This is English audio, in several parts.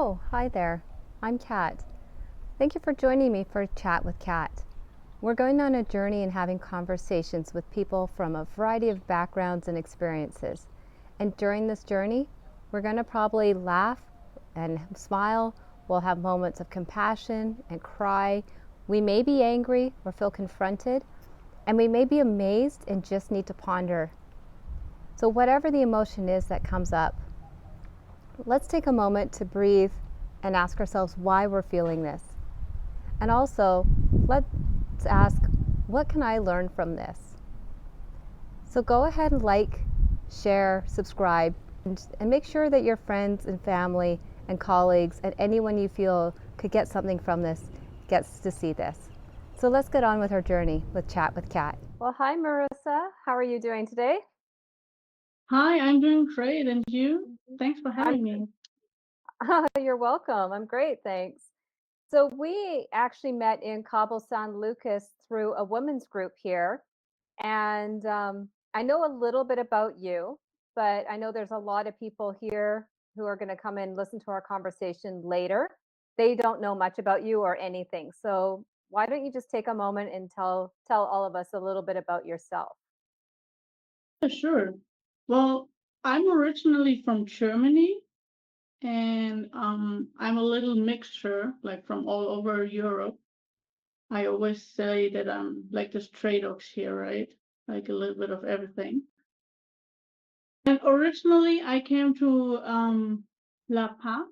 Oh, hi there. I'm Kat. Thank you for joining me for a chat with Kat. We're going on a journey and having conversations with people from a variety of backgrounds and experiences. And during this journey, we're going to probably laugh and smile. We'll have moments of compassion and cry. We may be angry or feel confronted, and we may be amazed and just need to ponder. So, whatever the emotion is that comes up, let's take a moment to breathe and ask ourselves why we're feeling this. And also, let's ask, what can I learn from this? So go ahead and like, share, subscribe, and make sure that your friends and family and colleagues and anyone you feel could get something from this gets to see this. So let's get on with our journey with Chat with Kat. Well, hi, Marisa. How are you doing today? Hi, I'm doing great. And you? Thanks for having I'm me. You're welcome. I'm great, thanks. So we actually met in Cabo San Lucas through a women's group here, and I know a little bit about you, but I know there's a lot of people here who are going to come and listen to our conversation later. They don't know much about you or anything. So why don't you just take a moment and tell all of us a little bit about yourself? Yeah, sure. Well, I'm originally from Germany, and I'm a little mixture, like from all over Europe. I always say that I'm like the stray dogs here, right? Like a little bit of everything. And originally, I came to La Paz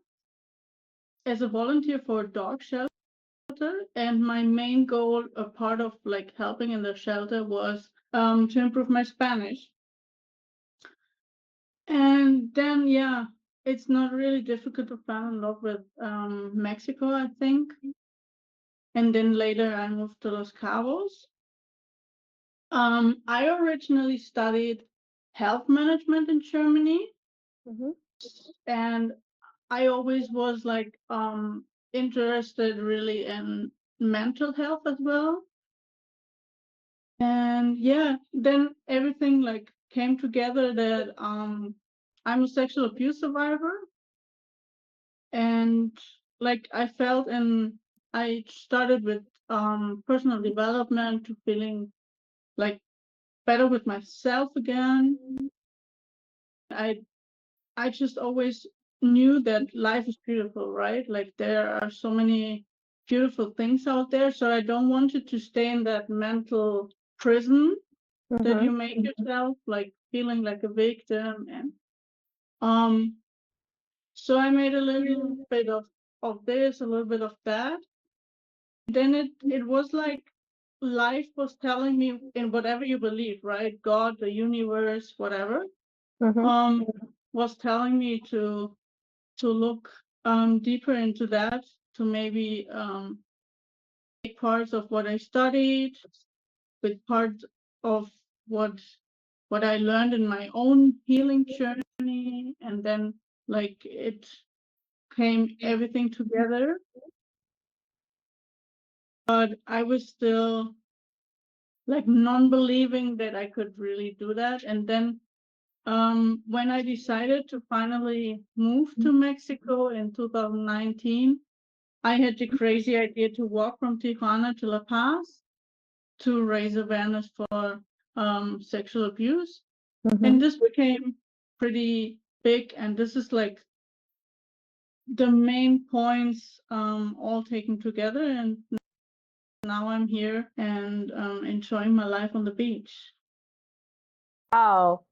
as a volunteer for a dog shelter, and my main goal, a part of like helping in the shelter, was to improve my Spanish. And then, yeah, it's not really difficult to fall in love with Mexico, I think. And then later I moved to Los Cabos. I originally studied health management in Germany, Hmm. and I always was like interested really in mental health as well. And yeah, then everything like came together that I'm a sexual abuse survivor, and like I started with personal development to feeling like better with myself again. I i just always knew that life is beautiful, right? Like there are so many beautiful things out there, so I don't want it to stay in that mental prison that Hmm. you make yourself, like feeling like a victim. And um so I made a little bit of this, a little bit of that. Then it was like life was telling me, in whatever you believe, right? God, the universe, whatever, Hmm. um was telling me to look deeper into that, to maybe take parts of what I studied with part of what what I learned in my own healing journey, and then like it came everything together. But I was still like non-believing that I could really do that. And then when I decided to finally move to Mexico in 2019, I had the crazy idea to walk from Tijuana to La Paz to raise awareness for sexual abuse. Hmm. And this became pretty big. And this is like the main points all taken together. And now I'm here and enjoying my life on the beach. Oh,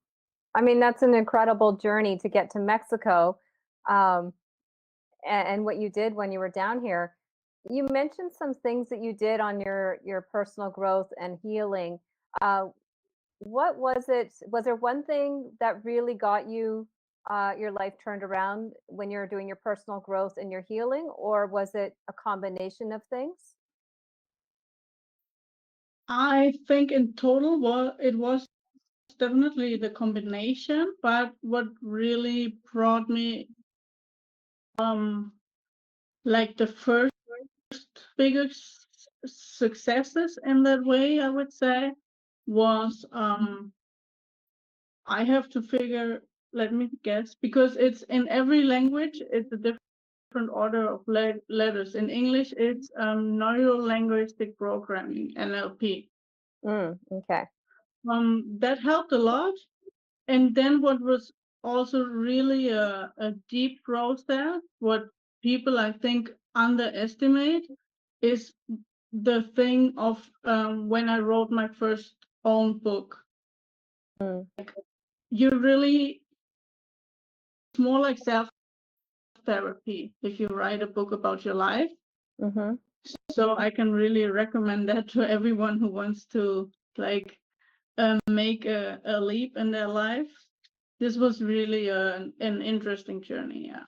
I mean, that's an incredible journey to get to Mexico. Um, and what you did when you were down here. You mentioned some things that you did on your personal growth and healing. Uh, what was it? Was there one thing that really got you your life turned around when you're doing your personal growth and your healing, or was it a combination of things? I think in total, it was definitely the combination, but what really brought me like the first biggest successes in that way, I would say, was I have to figure, let me guess, because it's in every language, it's a different different order of letters. In English, it's neuro-linguistic programming, NLP. Okay. That helped a lot. And then what was also really a deep process, what people I think underestimate, is the thing of when I wrote my first own book. You really, it's more like self-therapy if you write a book about your life. So I can really recommend that to everyone who wants to like make a leap in their life. This was really an interesting journey. Yeah.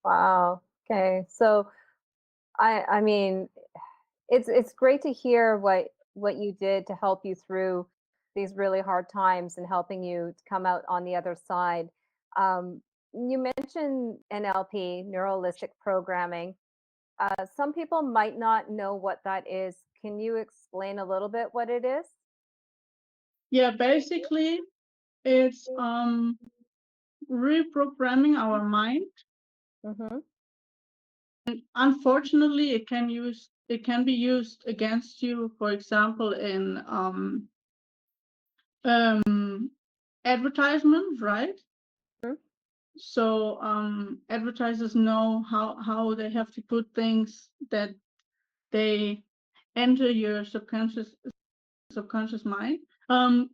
Wow. Okay. So I mean, it's great to hear what you did to help you through these really hard times and helping you to come out on the other side. You mentioned NLP, neuralistic programming. Some people might not know what that is. Can you explain a little bit what it is? Yeah, basically it's reprogramming our mind. Mm-hmm. Unfortunately, it can be used against you, for example, in advertisement, right? So advertisers know how they have to put things that they enter your subconscious mind. In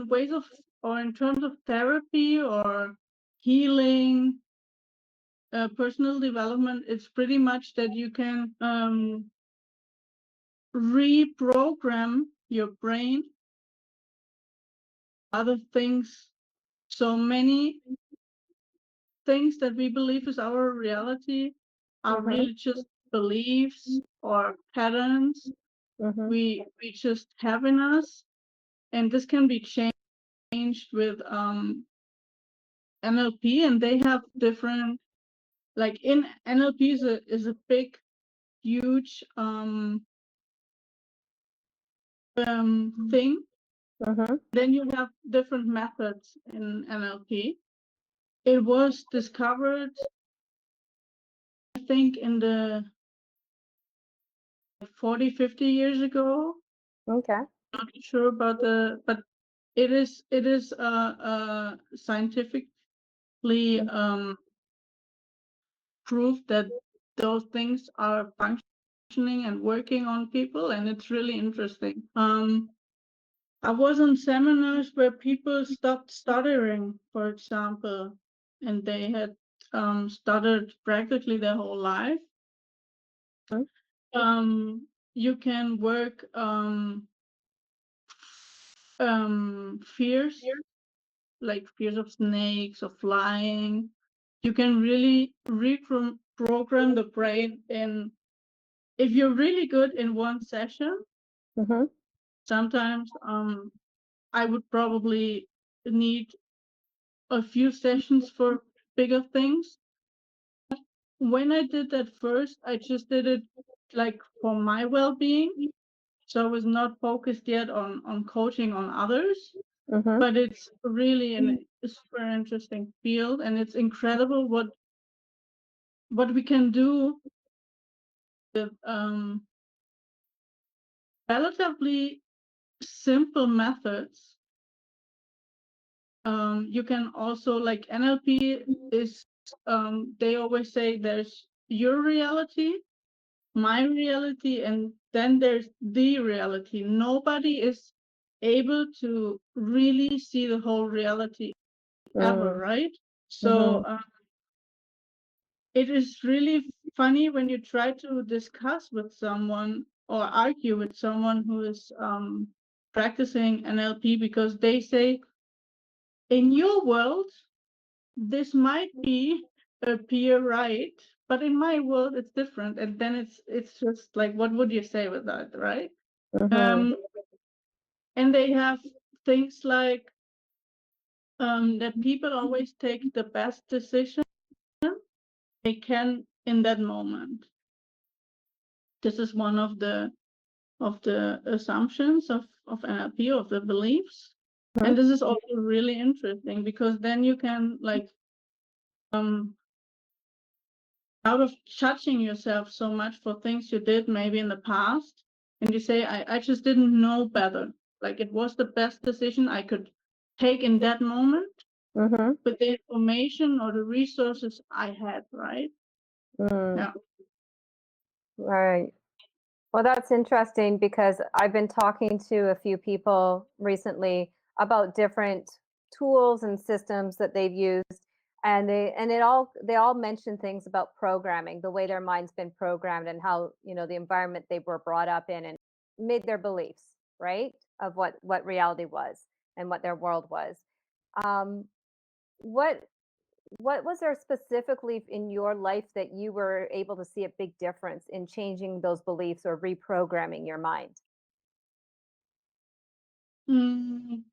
ways of, or in terms of therapy or healing, personal development, it's pretty much that you can reprogram your brain, other things. So many things that we believe is our reality are Mm-hmm. really just beliefs or patterns Mm-hmm. we just have in us, and this can be changed with NLP, and they have different, like in NLP is a big, huge thing. Mm-hmm. Then you have different methods in NLP. It was discovered, I think, in the 40-50 years ago. Okay. Not sure about but it is scientifically proof that those things are functioning and working on people, and it's really interesting. I was on seminars where people stopped stuttering, for example, and they had stuttered practically their whole life. You can work fears, like fears of snakes or flying. You can really reprogram the brain in, if you're really good in one session. Mm-hmm. Sometimes I would probably need a few sessions for bigger things. When I did that first, I just did it like for my well-being. So I was not focused yet on coaching on others, Mm-hmm. but it's really a super interesting field, and it's incredible what we can do with relatively simple methods. You can also, like NLP is, they always say there's your reality, my reality, and then there's the reality. Nobody is able to really see the whole reality ever, right? Mm-hmm. So it is really funny when you try to discuss with someone or argue with someone who is practicing NLP, because they say, in your world, this might be appear right, but in my world, it's different. And then it's just like, what would you say with that, right? Mm-hmm. Um, and they have things like that people always take the best decision they can in that moment. This is one of the assumptions of NLP, of the beliefs. And this is also really interesting, because then you can like um out of judging yourself so much for things you did maybe in the past, and you say, I just didn't know better. Like it was the best decision I could take in that moment Mm-hmm. with the information or the resources I had, right? Mm, Yeah. right. Well, that's interesting because I've been talking to a few people recently about different tools and systems that they've used, and they all mention things about programming, the way their mind's been programmed, and how the environment they were brought up in and made their beliefs, right, of what reality was and what their world was. Um, what what was there specifically in your life that you were able to see a big difference in changing those beliefs or reprogramming your mind? Mm,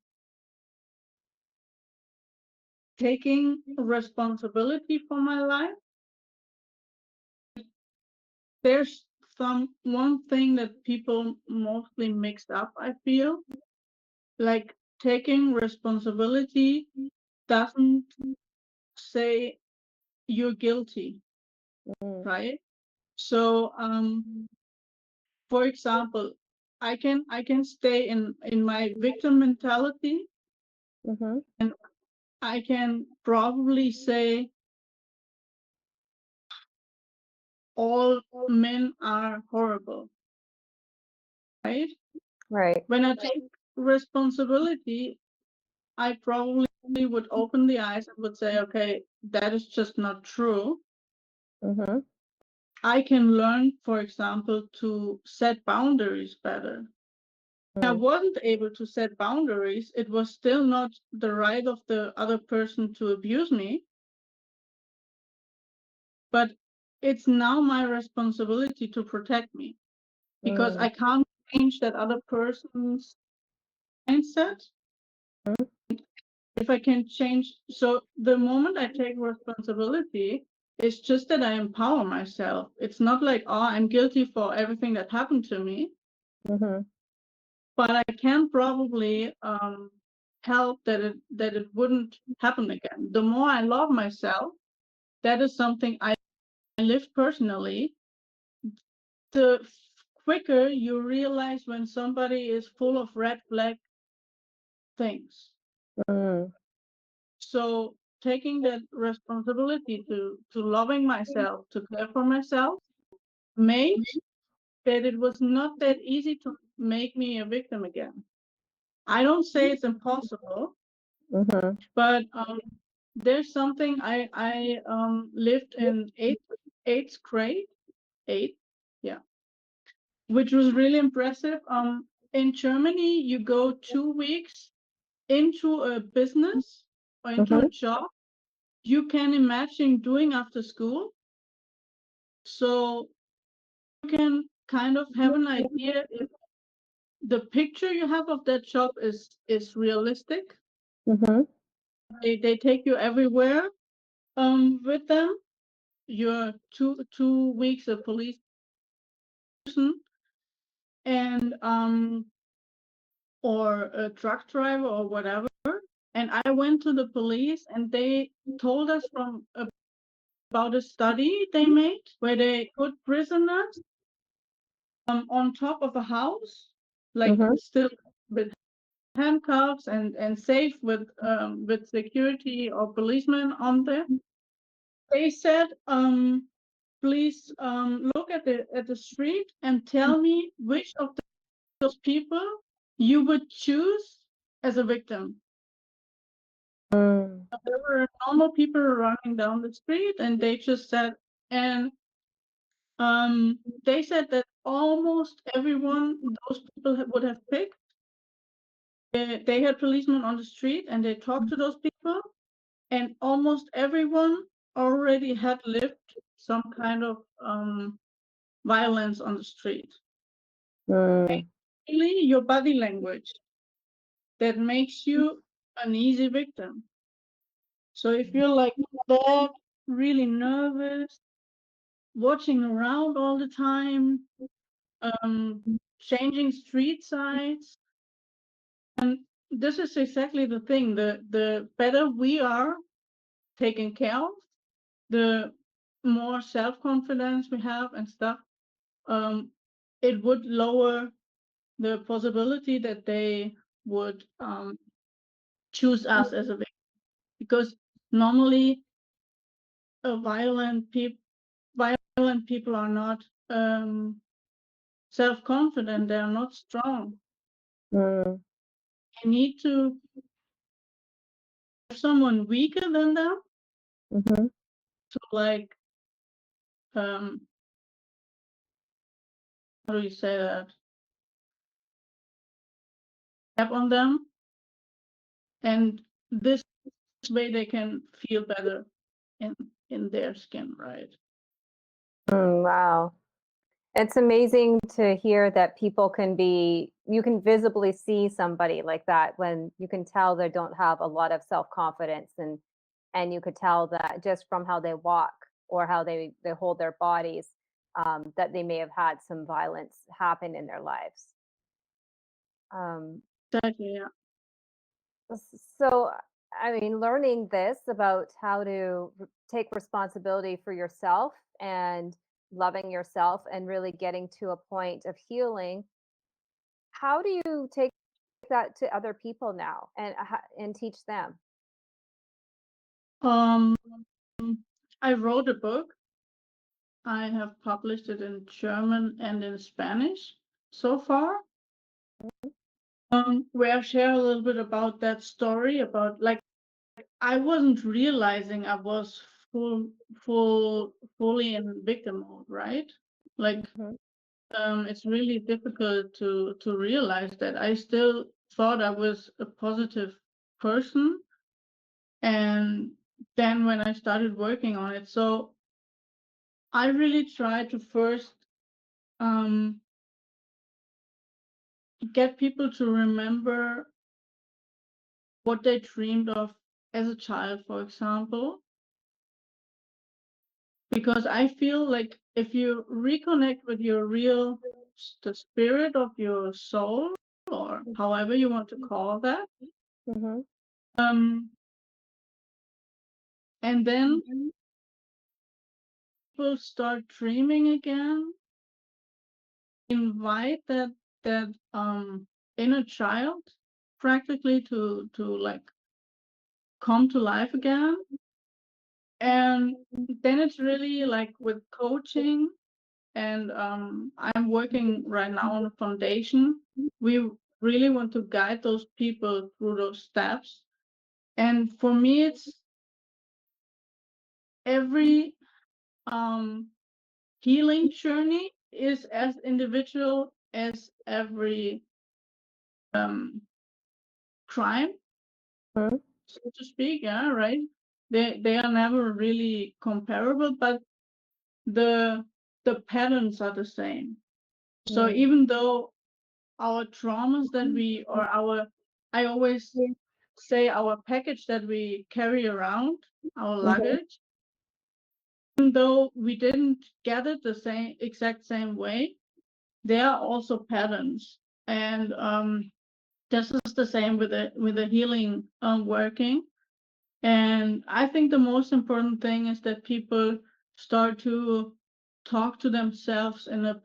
taking responsibility for my life. There's one thing that people mostly mixed up, I feel. Like taking responsibility doesn't say you're guilty, Mm, right? So, for example, I can stay in my victim mentality, mhm, and I can probably say all men are horrible, right? right. When I take responsibility, I probably would open the eyes and would say, okay, that is just not true. Mhm, I can learn, for example, to set boundaries better. I mm, wasn't able to set boundaries. It was still not the right of the other person to abuse me, but it's now my responsibility to protect me because mm, I can't change that other person's mindset. mm, If I can change, so the moment I take responsibility, it's just that I empower myself. It's not like, oh, I'm guilty for everything that happened to me, mhm, but I can probably help that it wouldn't happen again. The more I love myself, that is something I live personally. The quicker you realize when somebody is full of red flag things. mm, So taking that responsibility to loving myself, to care for myself, made that it was not that easy to make me a victim again. I don't say it's impossible, mhm, but there's something I lived in eighth grade, eight, yeah, which was really impressive. In Germany, you go 2 weeks into a business or into a mhm, job you can imagine doing after school. So you can kind of have an idea if the picture you have of that job is realistic. mhm, They take you everywhere with them. You're 2 weeks a police person and or a truck driver or whatever. And I went to the police and they told us from about a study they made where they put prisoners on top of a house, like mhm, still with handcuffs and safe with security or policemen on there. They said, please look at the street and tell me which of those people you would choose as a victim. mm, There were normal people running down the street, and they just said, and they said that almost everyone those people would have picked. They had policemen on the street, and they talked to those people, and almost everyone already had lived some kind of violence on the street. mm, Really, your body language that makes you an easy victim. So if you're like that, really nervous, watching around all the time, changing street sides, and this is exactly the thing. The better we are taken care of, the more self-confidence we have and stuff, it would lower the possibility that they would choose us as a victim. Because normally violent people are not self-confident, they are not strong. Mm. They need to have someone weaker than them Mm-hmm. to like how do you say that? Tap on them, and this way they can feel better in their skin, right? Wow. It's amazing to hear that people can be, you can visibly see somebody like that when you can tell they don't have a lot of self-confidence, and you could tell that just from how they walk or how they hold their bodies, that they may have had some violence happen in their lives. Um, Exactly, yeah. so, I mean, learning this about how to take responsibility for yourself and loving yourself and really getting to a point of healing, how do you take that to other people now and teach them? Um, I wrote a book. I have published it in German and in Spanish so far. Where I share a little bit about that story, about like I wasn't realizing I was fully in victim mode, right? Like Mhm, it's really difficult to realize that I still thought I was a positive person, and then when I started working on it, so I really tried to first um, get people to remember what they dreamed of as a child, for example, because I feel like if you reconnect with your real, the spirit of your soul, or however you want to call that, mhm, um, and then people start dreaming again, invite that inner child practically to like come to life again. And then it's really like with coaching, and I'm working right now on a foundation. We really want to guide those people through those steps. And for me, it's every um, healing journey is as individual as every crime, mhm, so to speak. Yeah, right. They are never really comparable, but the the patterns are the same. So mm, even though our traumas that we or our I always say our package that we carry around, our mhm, luggage, even though we didn't get it the same exact same way, there are also patterns. And this is the same with the healing working. And I think the most important thing is that people start to talk to themselves in a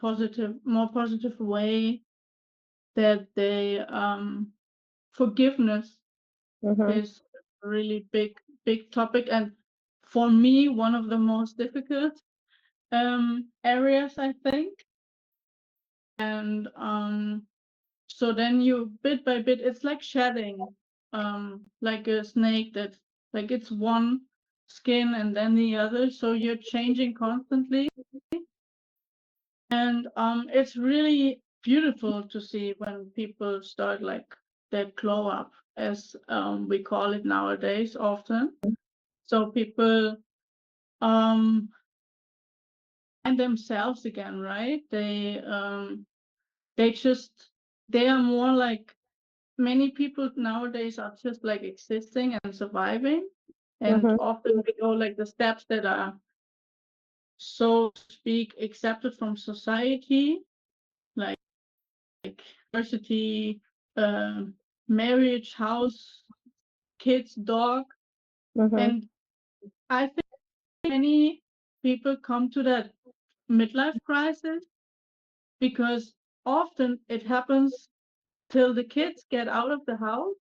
more positive way, that they forgiveness mhm, is a really big topic, and for me one of the most difficult areas, I think. And so then you bit by bit, it's like shedding, like a snake that like it's one skin and then the other, so you're changing constantly. And it's really beautiful to see when people start like that glow up, as we call it nowadays often. So people um find themselves again, right? They just they are more like, many people nowadays are just like existing and surviving, and mhm, often we go like the steps that are, so to speak, accepted from society, like university, marriage, house, kids, dog. mhm, And I think many people come to that midlife crisis? Because often it happens till the kids get out of the house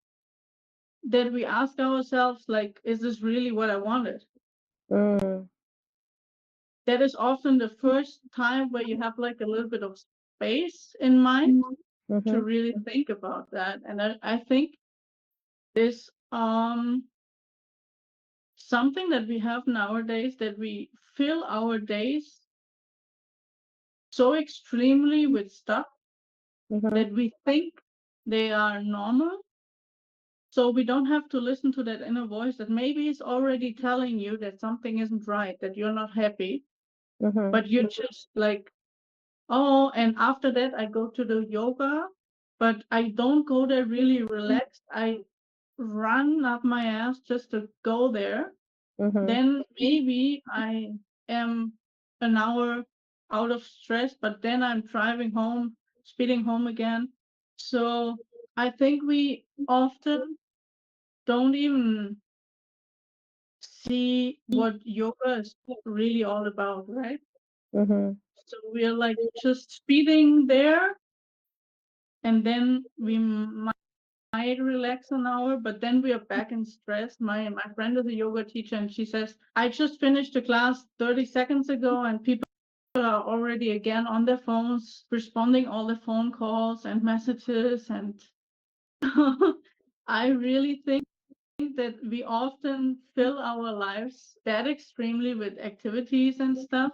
that we ask ourselves, like, is this really what I wanted? Mm. That is often the first time where you have like a little bit of space in mind to Mhm. really think about that. And I think this something that we have nowadays, that we fill our days so extremely with stuff Mhm. that we think they are normal. So we don't have to listen to that inner voice that maybe is already telling you that something isn't right, that you're not happy, Mhm. but you're just like, oh, and after that I go to the yoga, but I don't go there really relaxed. I run up my ass just to go there. Mhm. Then maybe I am an hour out of stress, but then I'm driving home, speeding home again. So I think we often don't even see what yoga is really all about, right? Mhm. So we're like just speeding there, and then we might relax an hour, but then we are back in stress. My friend is a yoga teacher, and she says, I just finished a class 30 seconds ago, and people are already again on their phones, responding all the phone calls and messages. And I really think that we often fill our lives that extremely with activities and stuff,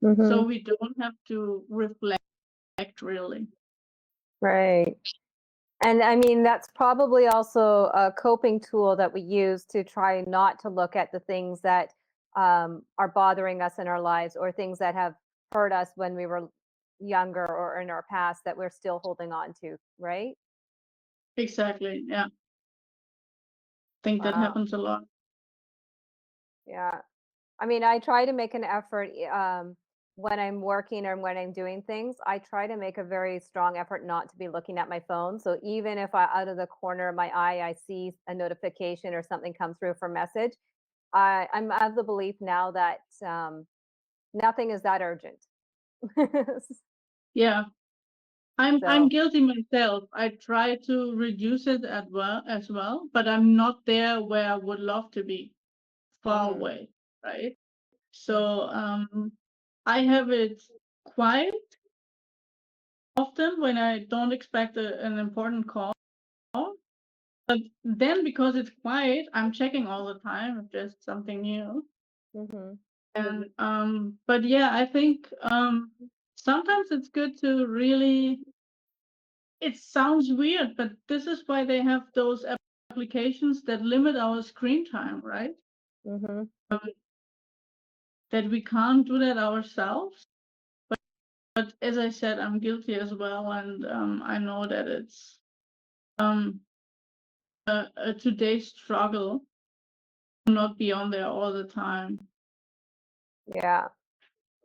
so Mhm. we don't have to reflect really. Right. And I mean, that's probably also a coping tool that we use to try not to look at the things that are bothering us in our lives or things that have hurt us when we were younger or in our past that we're still holding on to, right? Exactly. Yeah. I think that Wow. happens a lot. Yeah. I mean, I try to make an effort when I'm working or when I'm doing things. I try to make a very strong effort not to be looking at my phone. So even if out of the corner of my eye I see a notification or something come through for message, I'm of the belief now that nothing is that urgent. Yeah. I'm So, guilty myself. I try to reduce it as well, but I'm not there where I would love to be, far mhm, away, right? mhm, So I have it quiet often when I don't expect an important call. But then because it's quiet, I'm checking all the time if there's something new. mhm, And but yeah, I think sometimes it's good to really, it sounds weird, but this is why they have those applications that limit our screen time, right? mhm. Um, that we can't do that ourselves. But as I said, I'm guilty as well, and I know that it's um, a today's struggle to not be on there all the time. Yeah.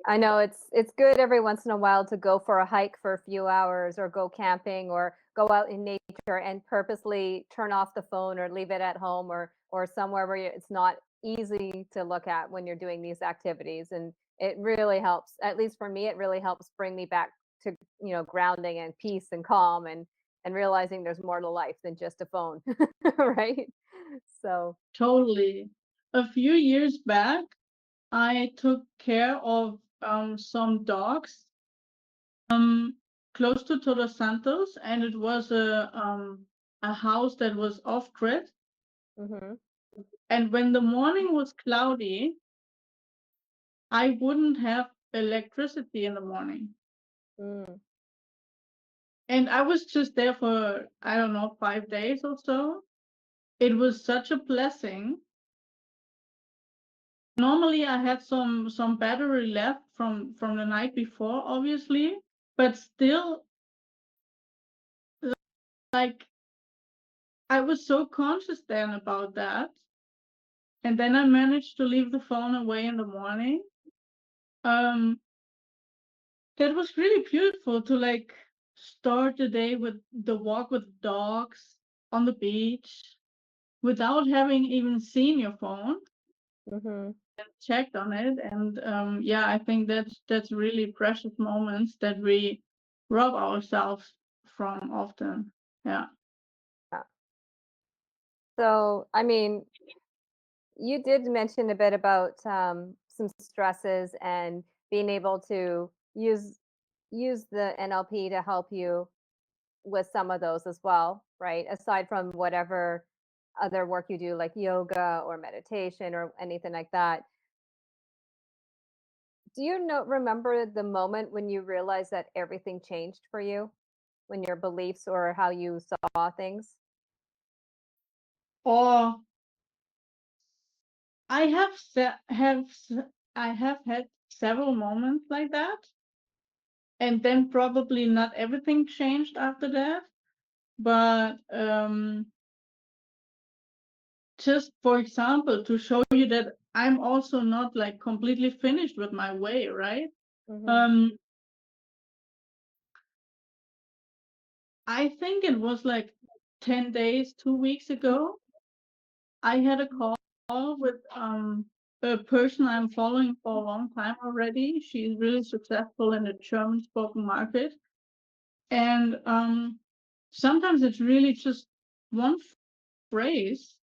I know it's good every once in a while to go for a hike for a few hours or go camping or go out in nature and purposely turn off the phone or leave it at home or somewhere where it's not easy to look at when you're doing these activities, and it really helps. At least for me, it really helps bring me back to, grounding and peace and calm and realizing there's more to life than just a phone. Right? So, Totally. A few years back, I took care of some dogs um, close to Todos Santos, and it was a house that was off grid. mhm, And when the morning was cloudy, I wouldn't have electricity in the morning. mm, And I was just there for, I don't know, 5 days or so. It was such a blessing. Normally I had some battery left from the night before, obviously, but still, like, I was so conscious then about that. And then I managed to leave the phone away in the morning. Um, that was really beautiful to like start the day with the walk with dogs on the beach without having even seen your phone. mhm. checked on it. And yeah, I think that's really precious moments that we rob ourselves from often. Yeah. Yeah. So, I mean, you did mention a bit about some stresses and being able to use the NLP to help you with some of those as well, right? Aside from whatever other work you do, like yoga or meditation or anything like that. Do you remember the moment when you realized that everything changed for you? When your beliefs or how you saw things? Or I have se- have s- I have had several moments like that, and then probably not everything changed after that. But just for example, to show you that I'm also not like completely finished with my way, right? Mhm. Um, I think it was like 10 days, 2 weeks ago. I had a call with a person I'm following for a long time already. She's really successful in the German spoken market. And sometimes it's really just one phrase.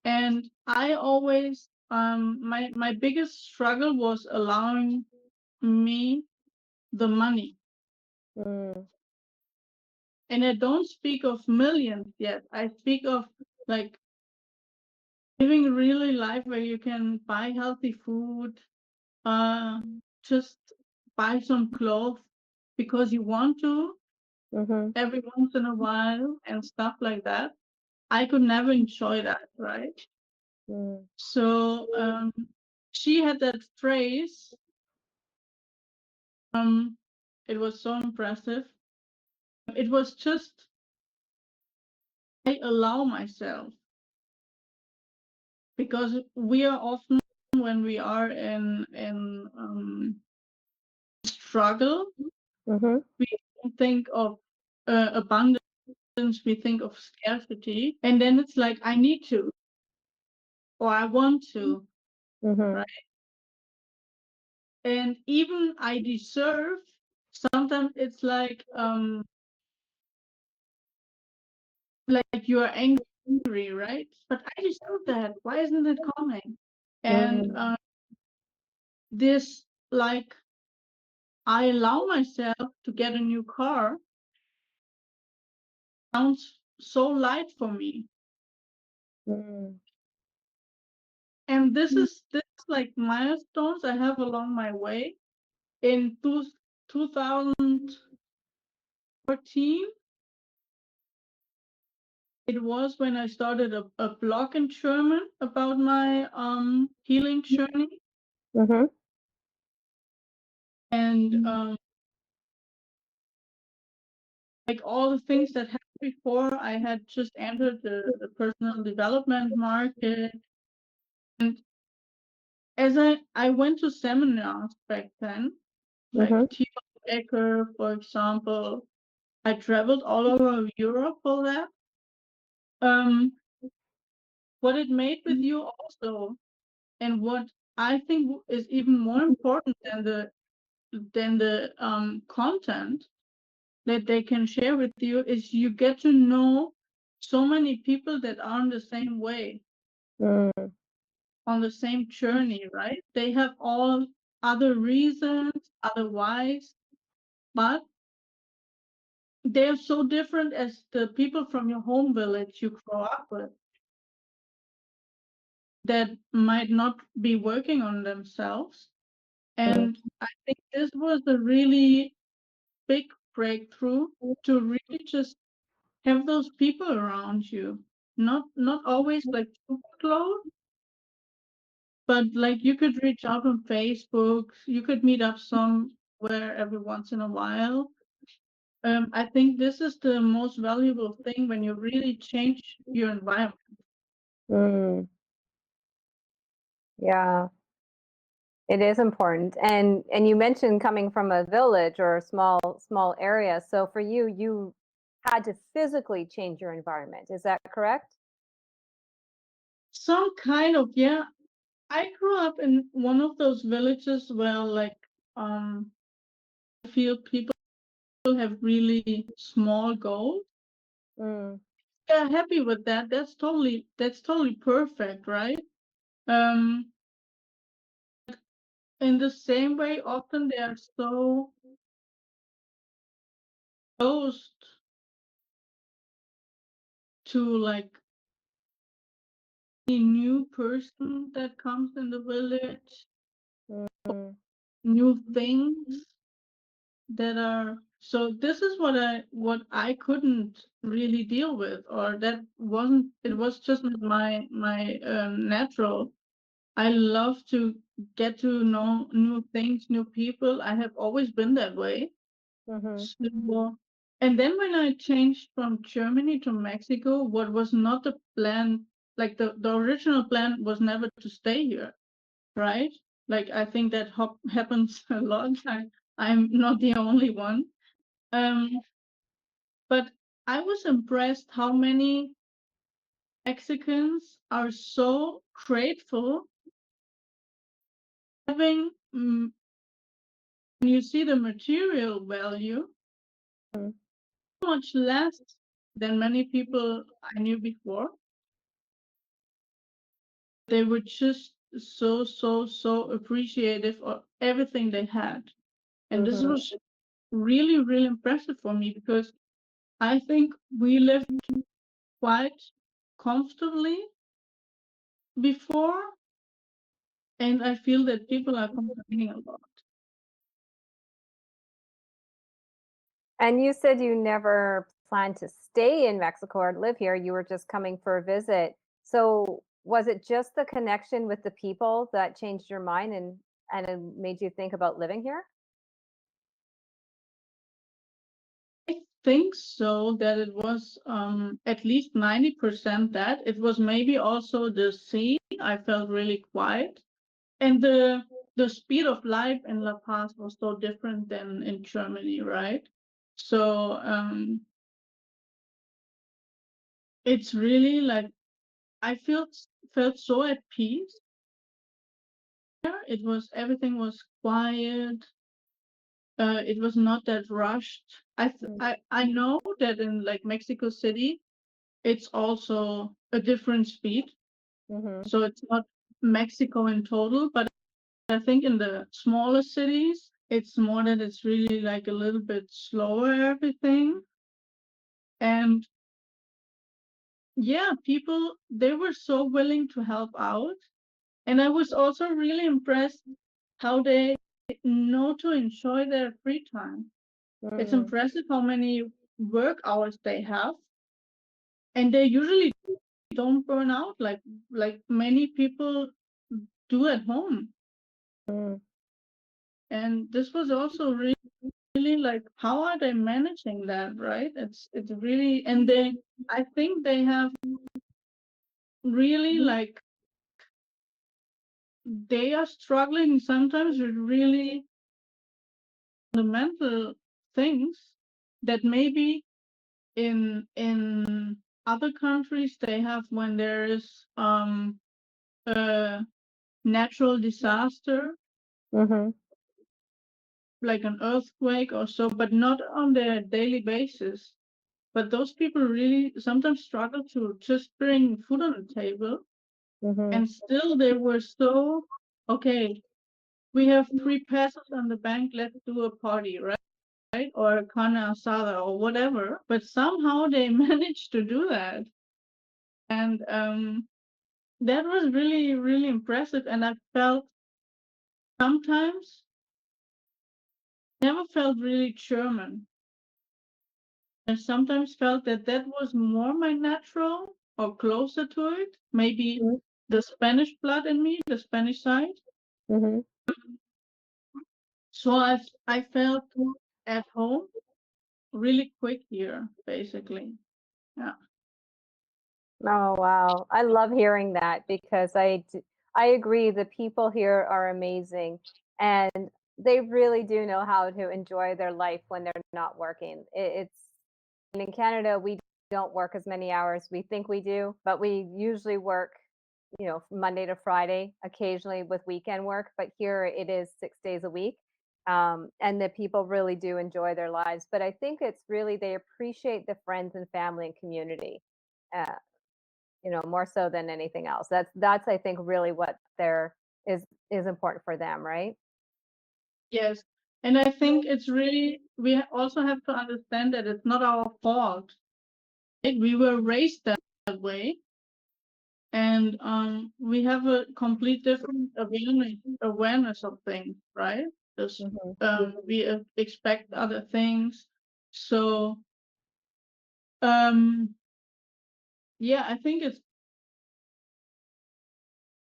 And I always my biggest struggle was allowing me the money. Mm. And I don't speak of millions yet. I speak of like living a really life where you can buy healthy food, uh, just buy some clothes because you want to Mhm. every once in a while and stuff like that. I could never enjoy that, right? Mm. So she had that phrase. It was so impressive. It was just I allow myself because we are often when we are in struggle, Mhm. we think of abundance, we think of scarcity, and then it's like I need to or I want to, Mhm. right? And even I deserve. Sometimes it's like you are angry, right? But I deserve that. Why isn't it coming? And Mm. this like I allow myself to get a new car sounds so light for me. Mm. And this like milestones I have along my way. In 2014, it was when I started a blog in German about my healing journey. Mhm. And like all the things that happened before, I had just entered the personal development market. And as I went to seminars back then, like Mhm. T. Ecker, for example, I traveled all over Europe for that. Um, what it made with you also, and what I think is even more important than the content that they can share with you is you get to know so many people that are on the same way, Mm. on the same journey, right? They have all other reasons, otherwise, but they're so different as the people from your home village you grow up with that might not be working on themselves. Mm. And I think this was a really big breakthrough to really just have those people around you. Not always like super close, but like you could reach out on Facebook, you could meet up somewhere every once in a while. I think this is the most valuable thing when you really change your environment. Mm. Yeah, it is important. And you mentioned coming from a village or a small area. So for you, you had to physically change your environment. Is that correct? Some kind of, yeah, I grew up in one of those villages where um I feel people have really small goals. Mm, They're happy with that. That's totally perfect, right? Um in the same way, often they are so closed to like any new person that comes in the village, mm, new things that are so this is what I couldn't really deal with, or that wasn't it was just not my natural. I love to get to know new things, new people. I have always been that way. mhm, So, and then when I changed from Germany to Mexico, what was not the plan, like the original plan was never to stay here, right? Like I think that happens a lot. I'm not the only one. Um, but I was impressed how many Mexicans are so grateful having, when you see the material value, mm, so much less than many people I knew before. They were just so appreciative of everything they had. And this mhm, was really, really impressive for me because I think we lived quite comfortably before, and I feel that people are complaining a lot. And you said you never planned to stay in Mexico or live here, you were just coming for a visit. So, was it just the connection with the people that changed your mind and it made you think about living here? I think so that it was at least 90% that. It was maybe also the sea. I felt really quiet. And the speed of life in La Paz was so different than in Germany, right? So it's really like I felt so at peace there. It was everything was quiet. It was not that rushed. Mm, I know that in like Mexico City, it's also a different speed. mhm, So it's not Mexico in total, but I think in the smaller cities, it's more that it's really like a little bit slower everything. And yeah, people they were so willing to help out. And I was also really impressed how they know to enjoy their free time. It's mm, impressive how many work hours they have, and they usually don't burn out like many people do at home. mm, And this was also really like how are they managing that, right? It's really and I think they have really like they are struggling sometimes with really fundamental things that maybe in other countries they have when there is a natural disaster mhm, like an earthquake or so, but not on their daily basis. But those people really sometimes struggle to just bring food on the table. mhm, And still they were so, okay, we have 3 pesos on the bank, let's do a party, right? Or a carne asada or whatever. But somehow they managed to do that. And that was really, really impressive. And I felt sometimes never felt really German. I sometimes felt that that was more my natural or closer to it. Maybe mm, the Spanish blood in me, the Spanish side. mhm. So I felt at home really quick here, basically. Yeah. Oh, wow. I love hearing that because I agree the people here are amazing and they really do know how to enjoy their life when they're not working. It's in Canada we don't work as many hours we think we do, but we usually work Monday to Friday, occasionally with weekend work, but here it is 6 days a week. And the people really do enjoy their lives. But I think it's really they appreciate the friends and family and community, uh, more so than anything else. That's I think really what there is important for them, right? Yes. And I think it's really, we also have to understand that it's not our fault. Right? We were raised that way. And we have a complete different awareness of things, right? Just Hmm. we expect other things. So um, yeah, I think it's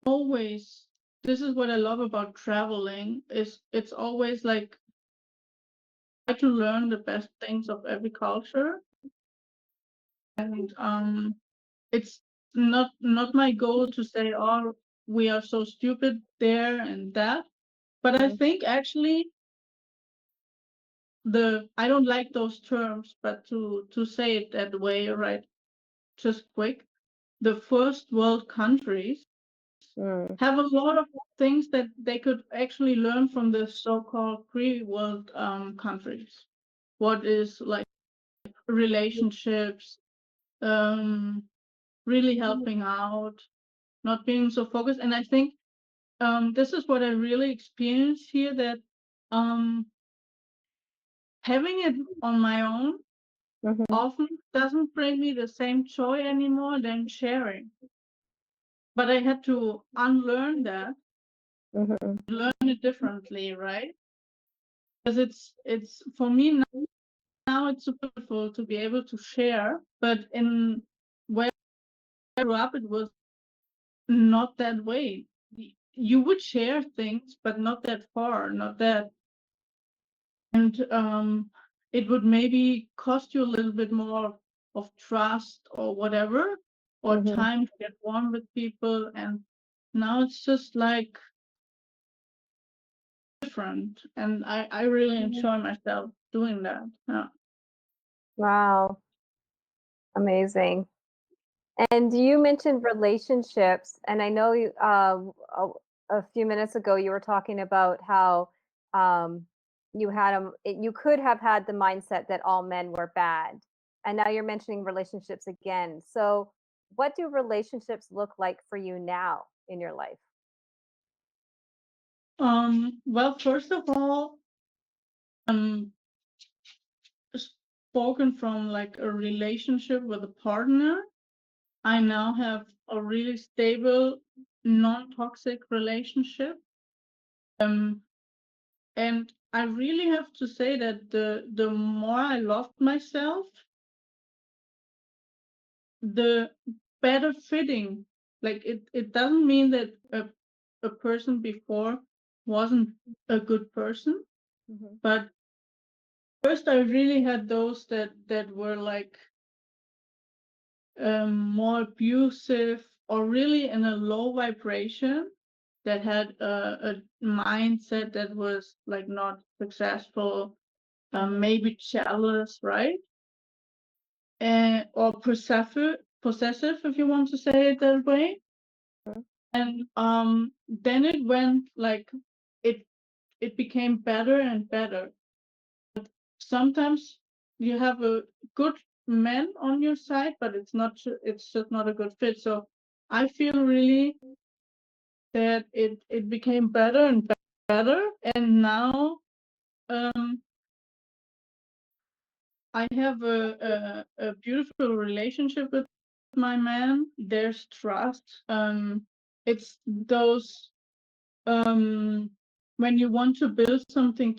always, this is what I love about traveling, is it's always like try to learn the best things of every culture. And it's not my goal to say, oh, we are so stupid there and that. But I Hmm. think actually I don't like those terms, but to say it that way, right? Just quick, the first world countries Mm. have a lot of things that they could actually learn from the so-called pre-world countries. What is like relationships, um, really helping out, not being so focused. And I think this is what I really experience here, that um, having it on my own Hmm. often doesn't bring me the same joy anymore than sharing. But I had to unlearn that, Hmm. learn it differently, right? Because it's for me now it's super beautiful to be able to share, but in where I grew up, it was not that way. You would share things, but not that far, not that, and it would maybe cost you a little bit more of trust or whatever, or Hmm. time to get warm with people. And now it's just like different, and I really enjoy myself doing that. Yeah. Wow, amazing. And you mentioned relationships, and I know a few minutes ago you were talking about how um, you could have had the mindset that all men were bad, and now you're mentioning relationships again. So, what do relationships look like for you now in your life? Well, first of all, um spoken from like a relationship with a partner, I now have a really stable, non-toxic relationship. Um, and I really have to say that the more I loved myself, the better fitting. Like it doesn't mean that a person before wasn't a good person, Hmm. but first I really had those that were like more abusive, or really in a low vibration, that had a mindset that was like not successful, Hmm. maybe jealous, right? Or possessive, if you want to say it that way. And then it went like it it became better and better. Sometimes you have a good man on your side, but it's just not a good fit. So I feel really that it became better and better, and now um, I have a beautiful relationship with my man. There's trust. It's those when you want to build something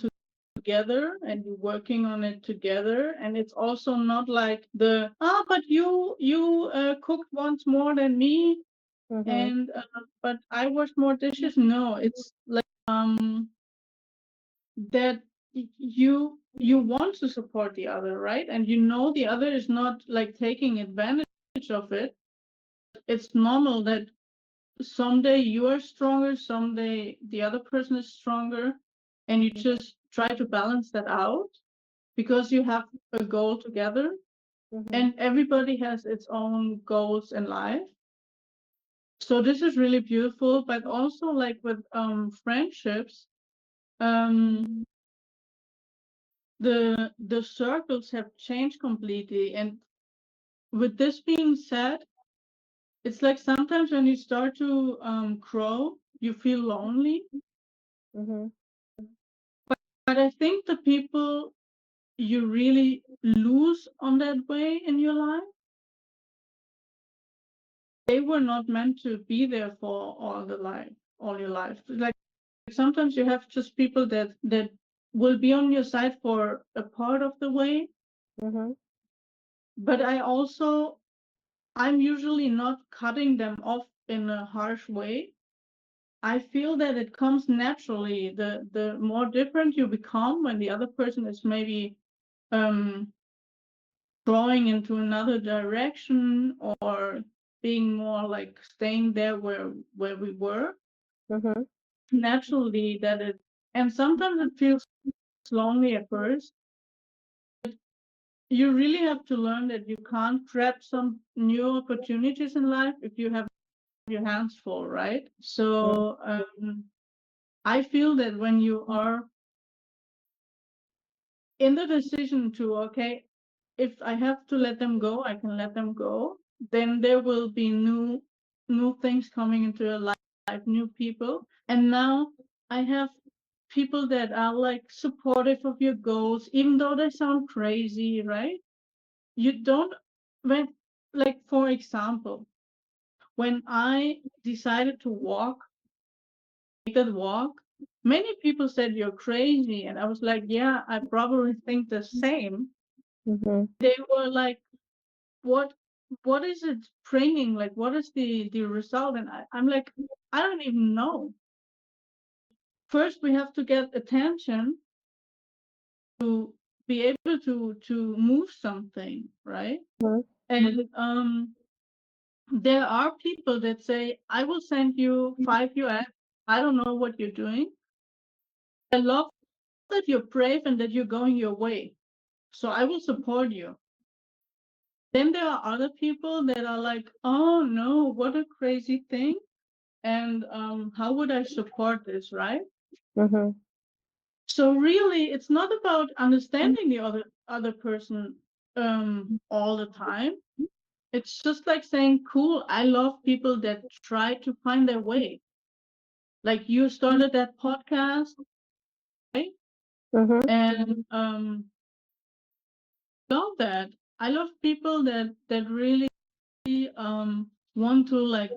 together and you're working on it together, and it's also not like but you cooked once more than me, Hmm. and but I washed more dishes. No, it's like that you want to support the other, right? And you know the other is not like taking advantage of it. It's normal that someday you are stronger, someday the other person is stronger, and you just try to balance that out because you have a goal together, Hmm. and everybody has its own goals in life. So this is really beautiful, but also like with friendships, um the circles have changed completely. And with this being said, it's like sometimes when you start to grow, you feel lonely. Mm-hmm. But I think the people you really lose on that way in your life, they were not meant to be there for all your life. Like sometimes you have just people that will be on your side for a part of the way. Mm-hmm. But I'm usually not cutting them off in a harsh way. I feel that it comes naturally. The more different you become when the other person is maybe um drawing into another direction, or being more like staying there where we were, Mm-hmm. naturally that it, and sometimes it feels lonely at first. You really have to learn that you can't grab some new opportunities in life if you have your hands full, right? So I feel that when you are in the decision to, okay, if I have to let them go, I can let them go. Then there will be new things coming into your life, new people. And now I have people that are like supportive of your goals, even though they sound crazy, right? You don't, when, like, for example, when I decided to take that walk, many people said you're crazy. And I was like, yeah, I probably think the same. Mm-hmm. They were like, what what is it bringing? Like, what is the result? And I'm like, I don't even know. First, we have to get attention to be able to move something, right? And there are people that say, I will send you 5 US. I don't know what you're doing. I love that you're brave and that you're going your way. So I will support you. Then there are other people that are like, oh no, what a crazy thing. And how would I support this, right? Mm-hmm. So really, it's not about understanding the other person all the time. It's just like saying, cool, I love people that try to find their way. Like you started that podcast, right? Mm-hmm. And love that. I love people that really want to like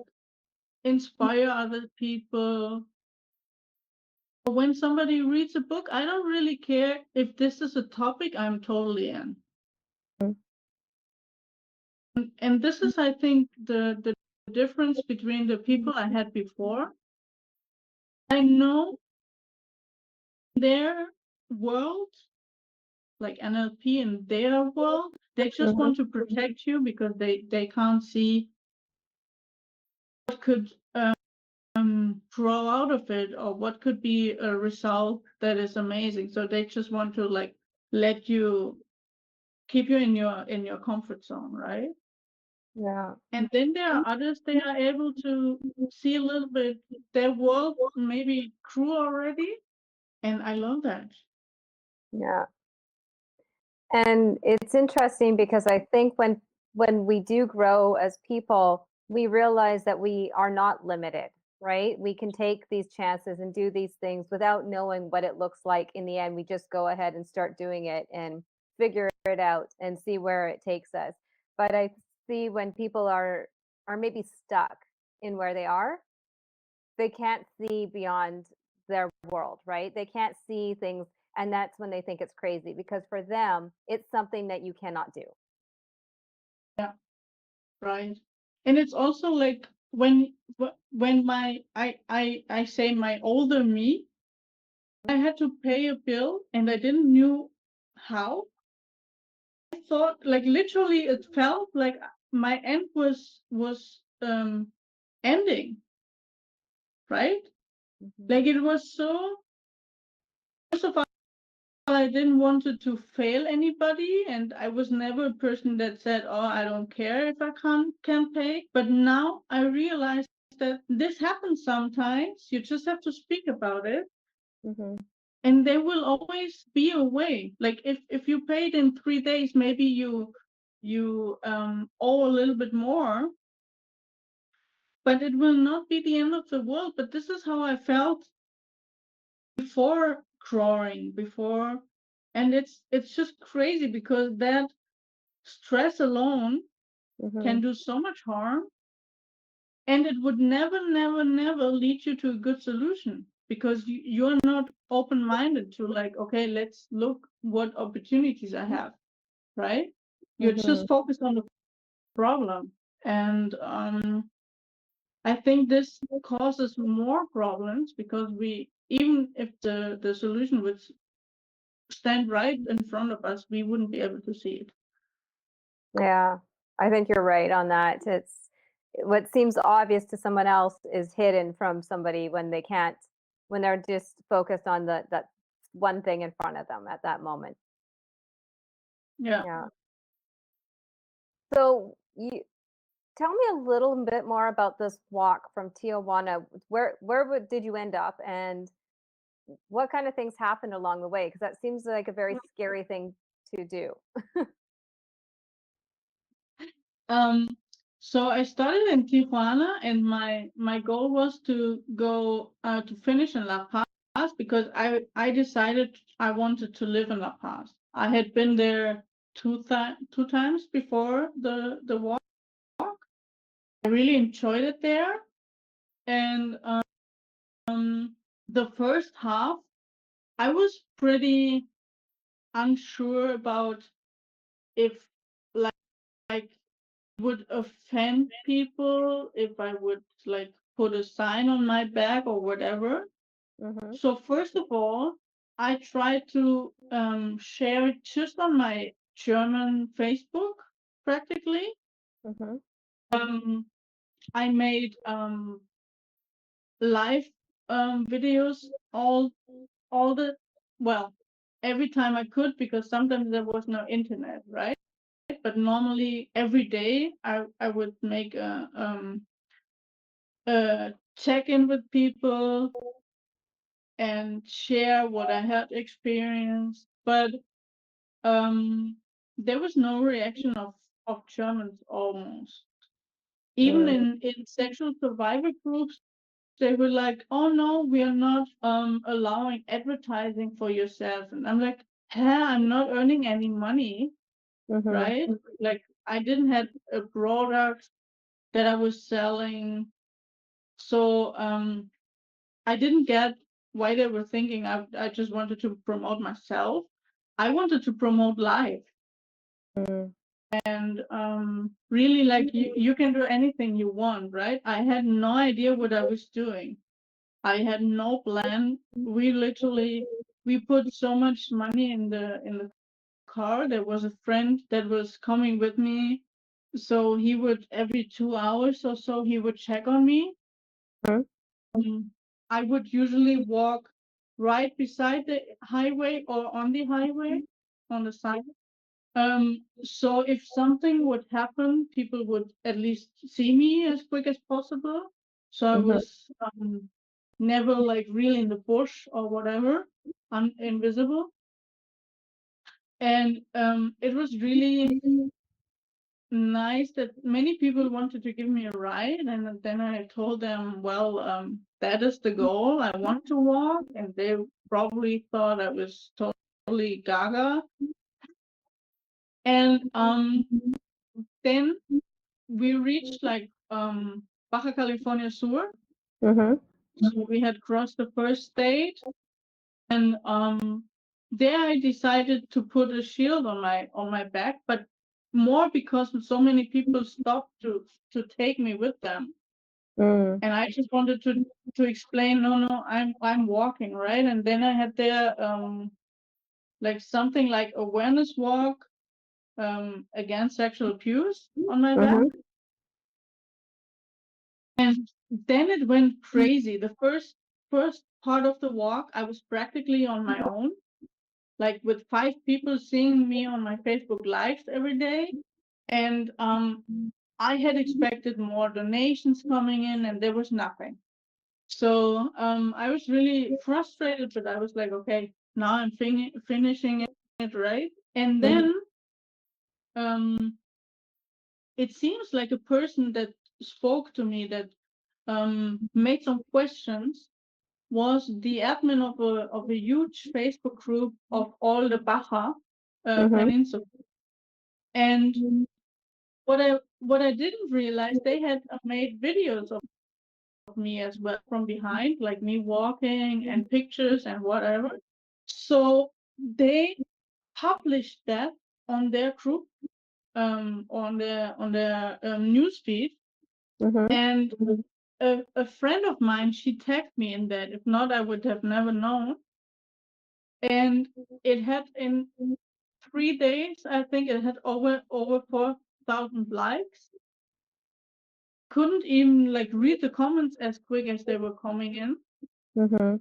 inspire other people. When somebody reads a book, I don't really care if this is a topic I'm totally in. And this is, I think, the difference between the people I had before. I know their world, like NLP in their world, they just Mm-hmm. want to protect you because they can't see what could grow out of it, or what could be a result that is amazing. So they just want to like let you keep you in your comfort zone, right? Yeah. And then there are others, they are able to see a little bit their world maybe grew already. And I love that. Yeah. And it's interesting because I think when we do grow as people, we realize that we are not limited, right? We can take these chances and do these things without knowing what it looks like in the end. We just go ahead and start doing it and figure it out and see where it takes us. But I see when people are maybe stuck in where they are, they can't see beyond their world, right? They can't see things, and that's when they think it's crazy because for them, it's something that you cannot do. Yeah, right. And it's also like when I say my older me, I had to pay a bill and I didn't knew how. I thought like literally it felt like my end was ending, right? Mhm. Like it was so, first of all, I didn't want to fail anybody, and I was never a person that said, "Oh, I don't care if I can't pay." But now I realize that this happens sometimes. You just have to speak about it, Mhm. and there will always be a way. Like if you paid in 3 days, maybe you owe a little bit more, but it will not be the end of the world. But this is how I felt before crawling, before, and it's just crazy because that stress alone can Mhm. do so much harm, and it would never, never, never lead you to a good solution because you're not open-minded to like, okay, let's look what opportunities I have, right? You're Mhm. just focused on the problem, and I think this causes more problems because we, even if the solution would stand right in front of us, we wouldn't be able to see it. Yeah, I think you're right on that. It's what seems obvious to someone else is hidden from somebody when they can't, when they're just focused on that one thing in front of them at that moment. Yeah. Yeah. So you tell me a little bit more about this walk from Tijuana. Did you end up, and what kind of things happened along the way? Because that seems like a very scary thing to do. Um, so I started in Tijuana, and my goal was to go to finish in La Paz because I decided I wanted to live in La Paz. I had been there two times before the walk. I really enjoyed it there, and the first half I was pretty unsure about if like would offend people if I would like put a sign on my back or whatever. Mhm. So first of all, I tried to share it just on my German Facebook practically. Mhm. Um, I made live videos all the well every time I could because sometimes there was no internet, right? But normally every day I would make a check in with people and share what I had experienced. But um, there was no reaction of Germans almost. Even Mm. in sexual survivor groups, they were like, "Oh no, we are not allowing advertising for yourself." And I'm like, "Huh, I'm not earning any money, Mhm. right? Like I didn't have a product that I was selling." So I didn't get why they were thinking I just wanted to promote myself. I wanted to promote life. Mm. And really like you can do anything you want, right? I had no idea what I was doing. I had no plan. We put so much money in the car. There was a friend that was coming with me, so he would every 2 hours or so he would check on me. Mhm. I would usually walk right beside the highway or on the highway on the side. So if something would happen, people would at least see me as quick as possible. So I Mhm. was never like really in the bush or whatever, invisible. And it was really nice that many people wanted to give me a ride, and then I told them, well, that is the goal. I want to walk, and they probably thought I was totally gaga. And then we reached like Baja California Sur. Mhm. So we had crossed the first state, and there I decided to put a shield on my back, but more because so many people stopped to take me with them. Mm. And I just wanted to explain, no, no, I'm walking, right? And then I had there like something like awareness walk against sexual abuse on my back. Mhm. And then it went crazy. The first part of the walk, I was practically on my own, like with 5 people seeing me on my Facebook lives every day. And I had expected more donations coming in, and there was nothing. So I was really frustrated, but I was like, okay, now I'm finishing it, right? And Mhm. then it seems like a person that spoke to me, that made some questions, was the admin of a huge Facebook group of all the Baja Mhm. Peninsula. And what I didn't realize, they had made videos of me as well from behind, like me walking and pictures and whatever. So they published that on their group, on their newsfeed. Mhm. And a friend of mine, she tagged me in that. If not, I would have never known. And it had, in 3 days, I think it had over 4,000 likes. Couldn't even like read the comments as quick as they were coming in. Mhm.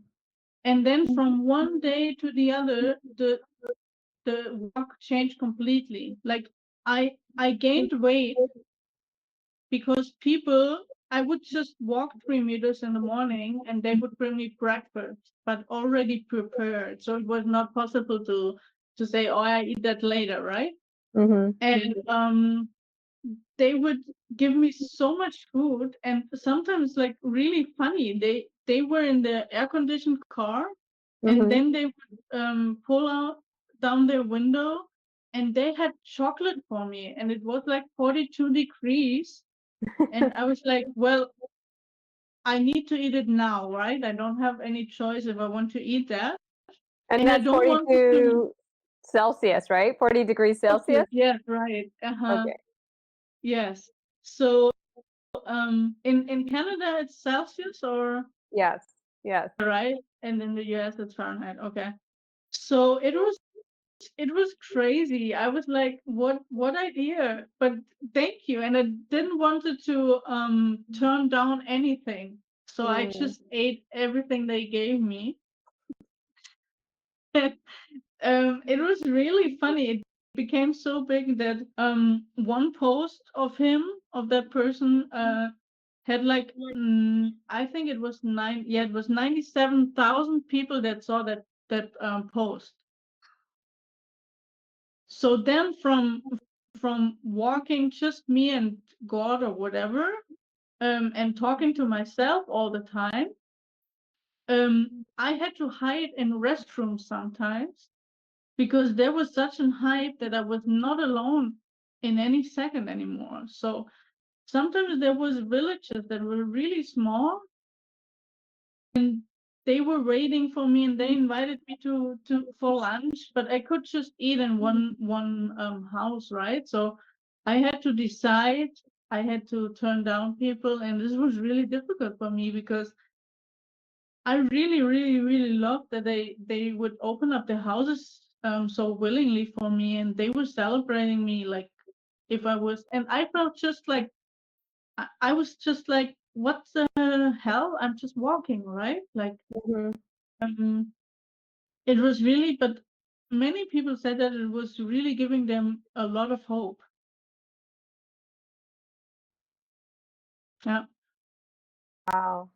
And then from one day to the other, the walk changed completely. Like I gained weight because people, I would just walk 3 meters in the morning and they would bring me breakfast, but already prepared. So it was not possible to say, oh, I eat that later, right? Mhm. And they would give me so much food, and sometimes like really funny. They were in the air conditioned car, and Mhm. then they would pull out down their window, and they had chocolate for me, and it was like 42 degrees, and I was like, well, I need to eat it now, right? I don't have any choice if I want to eat that, And and I that's don't want to. 42 Celsius, right? 40 degrees Celsius? Celsius, yes, right. Okay. Yes. So in Canada it's Celsius, or Yes. Yes. right, and in the US it's Fahrenheit. Okay. So it was crazy. I was like, what idea? But thank you. And I didn't wanted to turn down anything. So I Mm. just ate everything they gave me. It was really funny. It became so big that one post of him, of that person, had like I think it was it was 97,000 people that saw that post. So then from walking just me and God or whatever, and talking to myself all the time, I had to hide in restrooms sometimes because there was such an hype that I was not alone in any second anymore. So sometimes there was villages that were really small, and they were waiting for me, and they invited me to for lunch, but I could just eat in one house, right? So I had to decide. I had to turn down people, and this was really difficult for me because I really, really, really loved that they would open up their houses so willingly for me, and they were celebrating me like if I was, and I felt just like I was just like, what the hell? I'm just walking, right? Like Mhm. um, it was really, but many people said that it was really giving them a lot of hope. Yeah, Wow.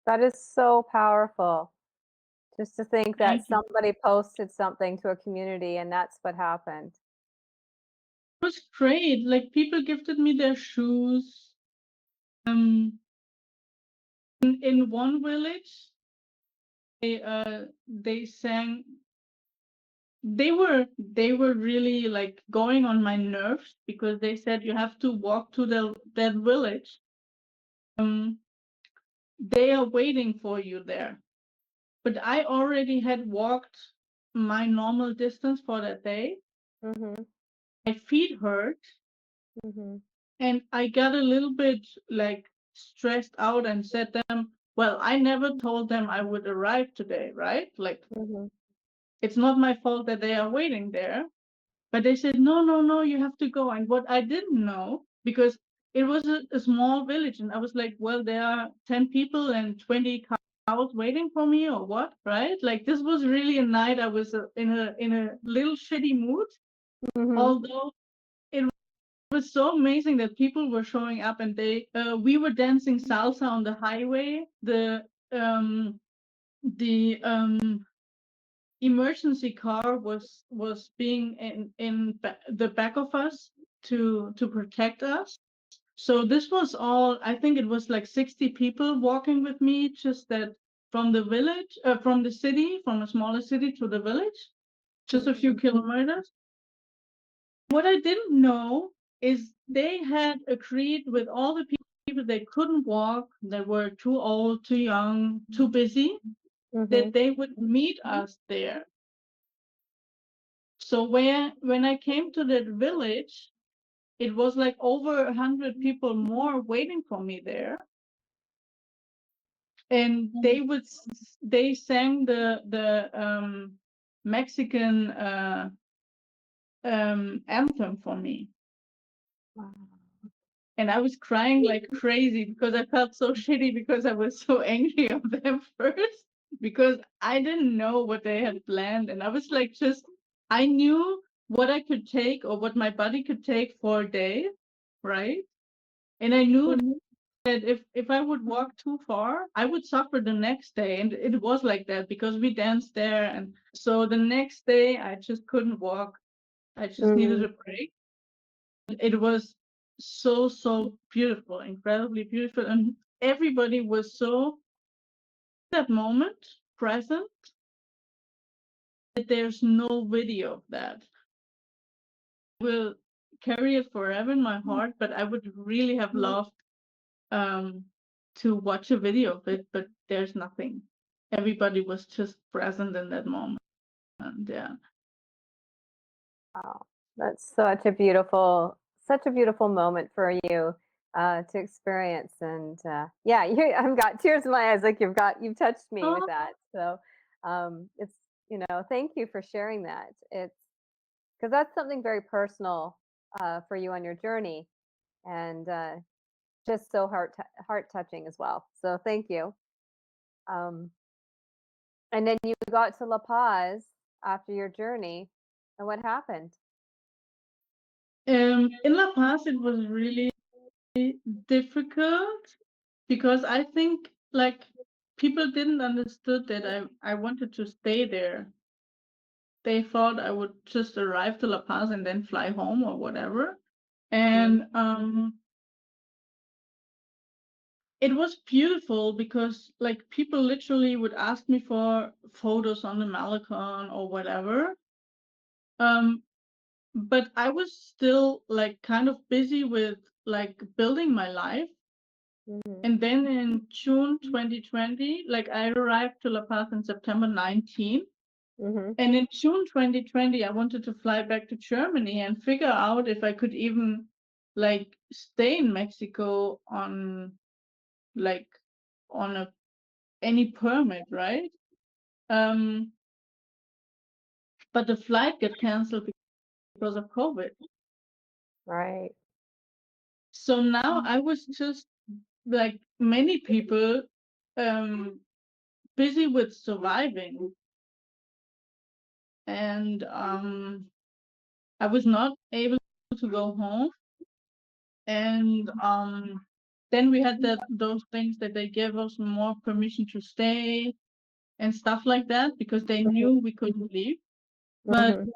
That is so powerful. Just to think that thank you. somebody posted something to a community and that's what happened. It was great. Like people gifted me their shoes. In one village, they sang. They were really like going on my nerves because they said you have to walk to that village. Um, they are waiting for you there. But I already had walked my normal distance for that day. Mhm. My feet hurt, Mhm. and I got a little bit like stressed out and said them, well, I never told them I would arrive today, right? Like Mhm. it's not my fault that they are waiting there. But they said, no, no, no, you have to go. And what I didn't know, because it was a small village, and I was like, well, there are 10 people and 20 cows waiting for me, or what, right? Like this was really a night I was in a little shitty mood, Mhm. although it was so amazing that people were showing up, and we were dancing salsa on the highway. The emergency car was being in the back of us to protect us. So this was all, I think it was like 60 people walking with me, just that from the village, from the city, from a smaller city to the village, just a few kilometers. What I didn't know is they had agreed with all the people they couldn't walk, they were too old, too young, too busy, that they would meet us there. So when I came to that village, it was like over 100 people more waiting for me there, and they sang the Mexican anthem for me. Wow. And I was crying like crazy because I felt so shitty because I was so angry of them first, because I didn't know what they had planned. And I was like, I knew what I could take or what my body could take for a day, right? And I knew that if I would walk too far, I would suffer the next day. And it was like that because we danced there. And so the next day, I just couldn't walk. I just needed a break. It was so beautiful, incredibly beautiful, and everybody was so that moment present that there's no video of that. I will carry it forever in my heart, but I would really have loved um to watch a video of it, but there's nothing. Everybody was just present in that moment. And yeah. Wow, that's such a beautiful moment for you to experience. And yeah, I've got tears in my eyes. Like you've touched me with Oh, that. So it's thank you for sharing that. It's because that's something very personal for you on your journey, and just so heart touching as well. So thank you. Um, and then you got to La Paz after your journey, and what happened? in La Paz, it was really difficult because I think like people didn't understood that I wanted to stay there. They thought I would just arrive to La Paz and then fly home or whatever. Mhm. And it was beautiful because like people literally would ask me for photos on the Malecon or whatever. Um, but I was still like kind of busy with like building my life. Mhm. And then in June 2020, like I arrived to La Paz in September 19. Mhm. And in June 2020, I wanted to fly back to Germany and figure out if I could even like stay in Mexico on like on a any permit, right? Um, but the flight got canceled because of COVID. Right. So now I was just like many people, um, busy with surviving, and I was not able to go home. And then we had those things that they gave us more permission to stay and stuff like that because they Mhm. knew we couldn't leave. But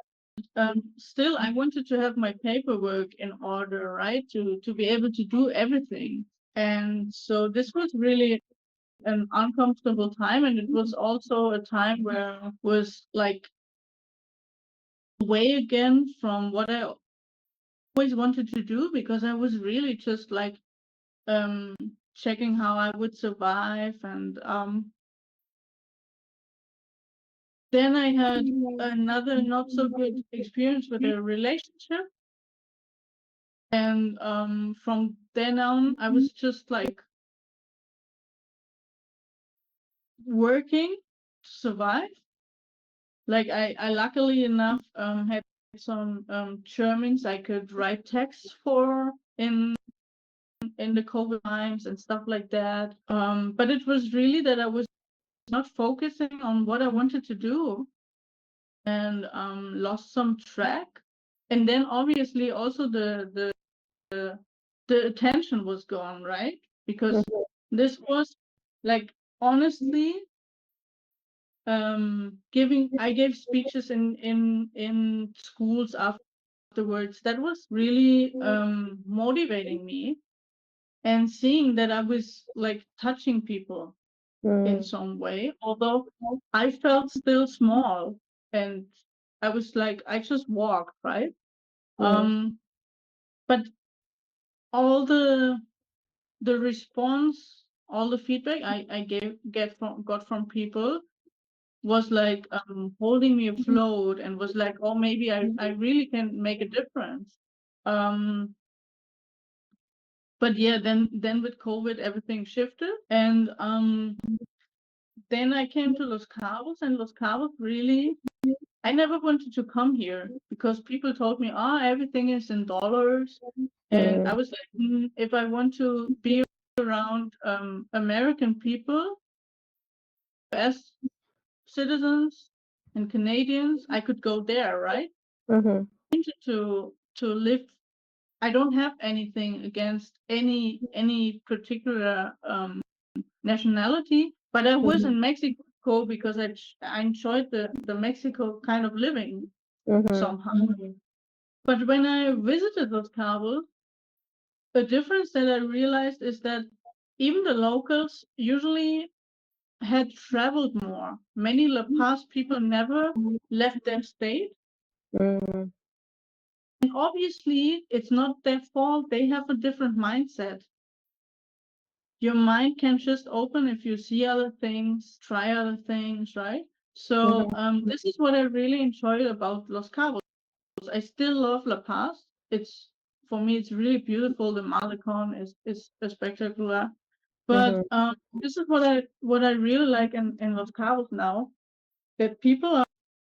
Mhm. still, I wanted to have my paperwork in order, right? To be able to do everything. And so this was really an uncomfortable time, and it was also a time where I was like away again from what I always wanted to do because I was really just like um checking how I would survive. And then I had another not so good experience with a relationship. And from then on, I was just like working to survive. Like I luckily enough had some Germans I could write texts for in the COVID times and stuff like that. But it was really that I was not focusing on what I wanted to do, and lost some track. And then obviously also the the attention was gone, right? Because Mhm. this was like honestly giving I gave speeches in schools afterwards. That was really motivating me, and seeing that I was like touching people in Mm. some way, although I felt still small, and I was like I just walked, right? Mm. But all the response, all the feedback I got from people was like holding me afloat, and was like, oh, maybe I really can make a difference. Um, but yeah, then with COVID, everything shifted, and then I came to Los Cabos, and Los Cabos really, I never wanted to come here because people told me, everything is in dollars. And I Mm. was like, if I want to be around American people, as citizens and Canadians, I could go there, right? Mhm. To live. I don't have anything against any particular nationality, but I was Mhm. in Mexico because I enjoyed the Mexico kind of living Mhm. somehow. But when I visited Los Cabos, the difference that I realized is that even the locals usually had traveled more. Many La Paz people never left their state. Mm. And obviously, it's not their fault. They have a different mindset. Your mind can just open if you see other things, try other things, right? So Mhm. this is what I really enjoyed about Los Cabos. I still love La Paz. It's For me, it's really beautiful. The Malecon is spectacular. But Mhm. this is what I really like in Los Cabos now, that people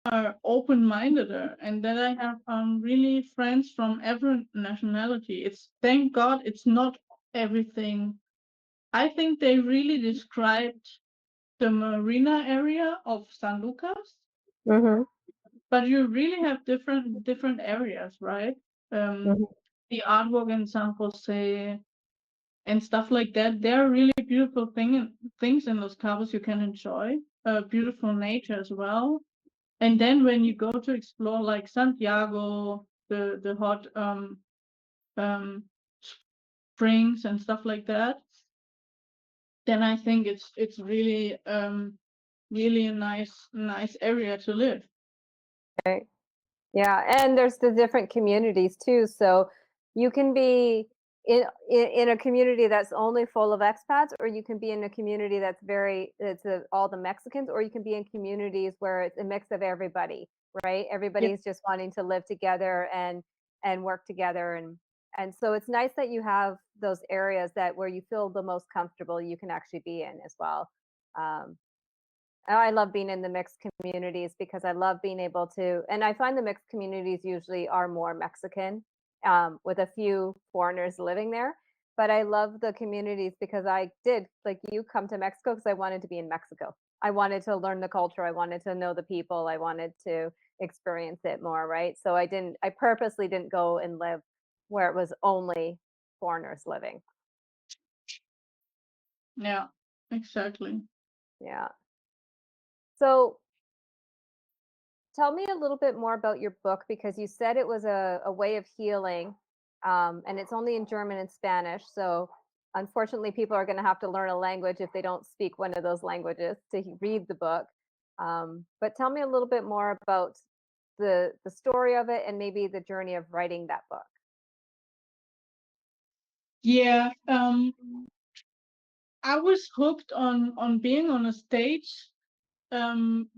are open-minded, and that I have really friends from every nationality. It's Thank God it's not everything. I think they really described the marina area of San Lucas, Mhm. but you really have different areas, right? Um, Mhm. the artwork in San Jose and stuff like that. There are really beautiful things in Los Cabos you can enjoy. Beautiful nature as well. And then when you go to explore like Santiago, the hot um springs and stuff like that, then I think it's really a nice area to live. Right. Yeah, and there's the different communities too. So you can be in a community that's only full of expats, or you can be in a community that's all the Mexicans, or you can be in communities where it's a mix of everybody, right? Yeah, Everybody's just wanting to live together and work together, and so it's nice that you have those areas that where you feel the most comfortable you can actually be in as well. Um, Oh, I love being in the mixed communities because I love being able to, and I find the mixed communities usually are more Mexican, with a few foreigners living there. But I love the communities because I did, like you, come to Mexico because I wanted to be in Mexico. I wanted to learn the culture. I wanted to know the people. I wanted to experience it more, right? So I purposely didn't go and live where it was only foreigners living. yeah, exactly. Yeah. So tell me a little bit more about your book because you said it was a way of healing, and it's only in German and Spanish. So, unfortunately, people are going to have to learn a language if they don't speak one of those languages to read the book. But tell me a little bit more about the story of it and maybe the journey of writing that book. Yeah, I was hooked on being on a stage. On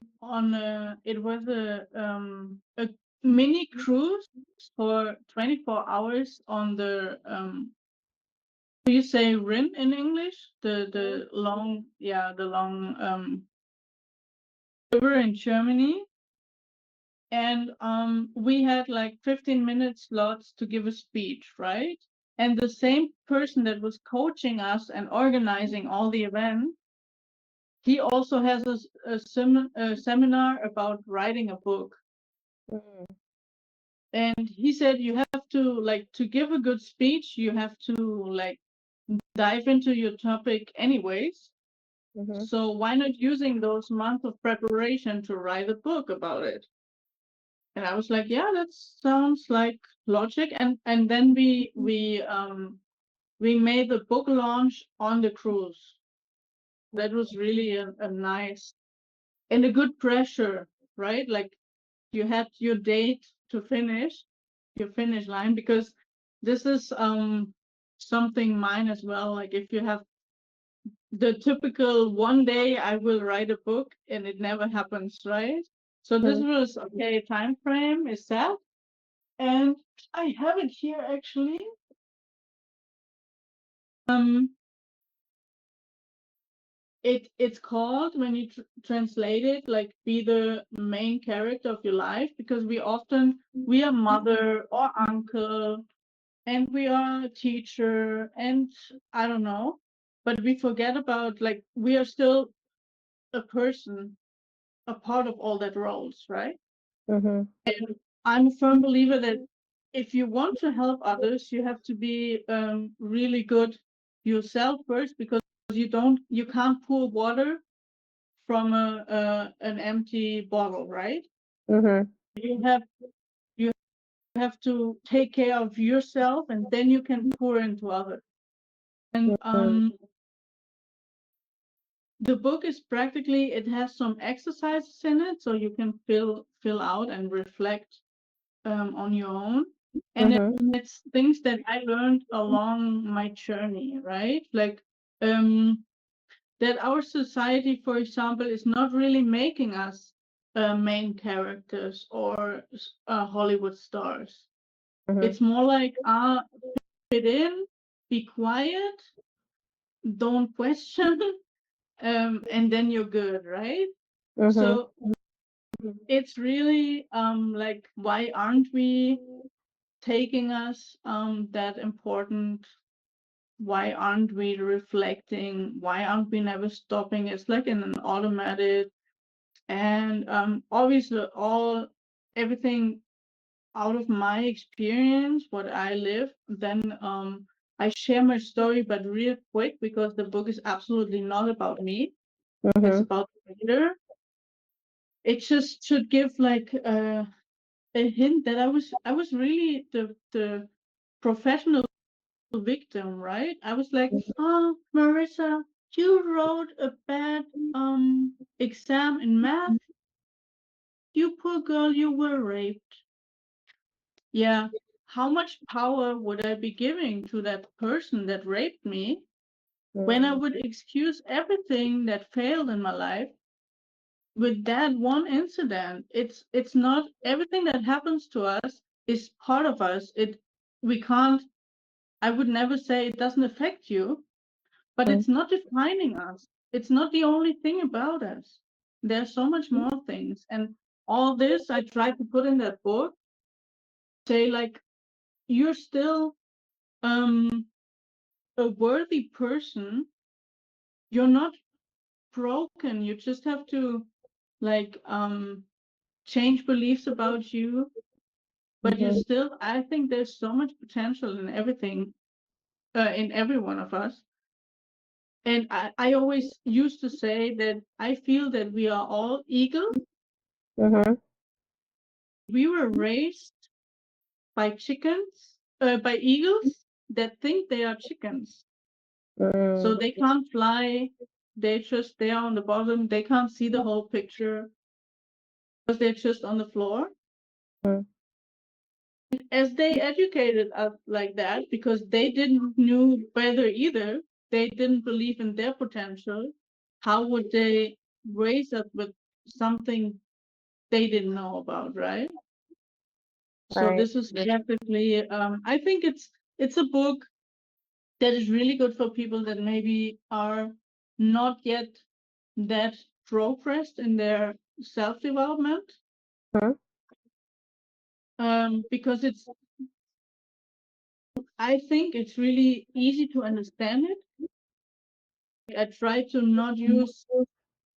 It was a mini cruise for 24 hours on the do you say Rin in English? The long river in Germany. And we had like 15-minute slots to give a speech, right? And the same person that was coaching us and organizing all the event, he also has a seminar about writing a book. Mm. And he said you have to, like, to give a good speech, you have to, like, dive into your topic anyways. Mhm. So why not using those months of preparation to write a book about it? And I was like, yeah, that sounds like logic. And then we made the book launch on the cruise. That was really a nice and a good pressure, right? Like, you had your date to finish, your finish line, because this is something mine as well. Like, if you have the typical one day I will write a book and it never happens, right? So this Mhm. was okay, time frame is set. And I have it here actually. Um, it's called, when you translate it, like, be the main character of your life, because we are mother or uncle, and we are a teacher, and I don't know, but we forget about, like, we are still a person, a part of all that roles, right? Mhm. And I'm a firm believer that if you want to help others, you have to be really good yourself first, because you can't pour water from an empty bottle, right? Mhm. You have to take care of yourself, and then you can pour into others. And Mhm. the book is practically, it has some exercises in it, so you can fill out and reflect on your own. And Mhm. it's things that I learned along my journey, right? Like, um, that our society, for example, is not really making us main characters or Hollywood stars. Mhm. It's more like, fit in, be quiet, don't question, and then you're good, right? Mhm. So it's really like, why aren't we taking us that important? Why aren't we reflecting? Why aren't we never stopping? It's like in an automatic. And obviously, everything out of my experience, what I live, then I share my story, but real quick, because the book is absolutely not about me. It's Mhm. about the reader. It just should give, like, a hint that I was really the professional victim, right? I was like, oh, Marissa, you wrote a bad exam in math. You poor girl, you were raped. Yeah. How much power would I be giving to that person that raped me when I Mhm. would excuse everything that failed in my life with that one incident? It's not everything that happens to us is part of us. We can't, I would never say it doesn't affect you, but it's not defining us. It's not the only thing about us. There's so much more things. And all this I tried to put in that book, say, like, you're still um a worthy person. You're not broken. You just have to, like, change beliefs about you, but you Mhm. still, I think there's so much potential in everything, in every one of us. And I always used to say that I feel that we are all eagles. Mhm. We were raised by by eagles that think they are chickens. So Mhm. they can't fly. They're on the bottom. They can't see the whole picture because they're just on the floor. Mhm. As they educated us like that, because they didn't know better either, they didn't believe in their potential. How would they raise us with something they didn't know about, right? So Right. this is definitely, I think it's a book that is really good for people that maybe are not yet that progressed in their self-development, Mhm. because I think it's really easy to understand it. I try to not use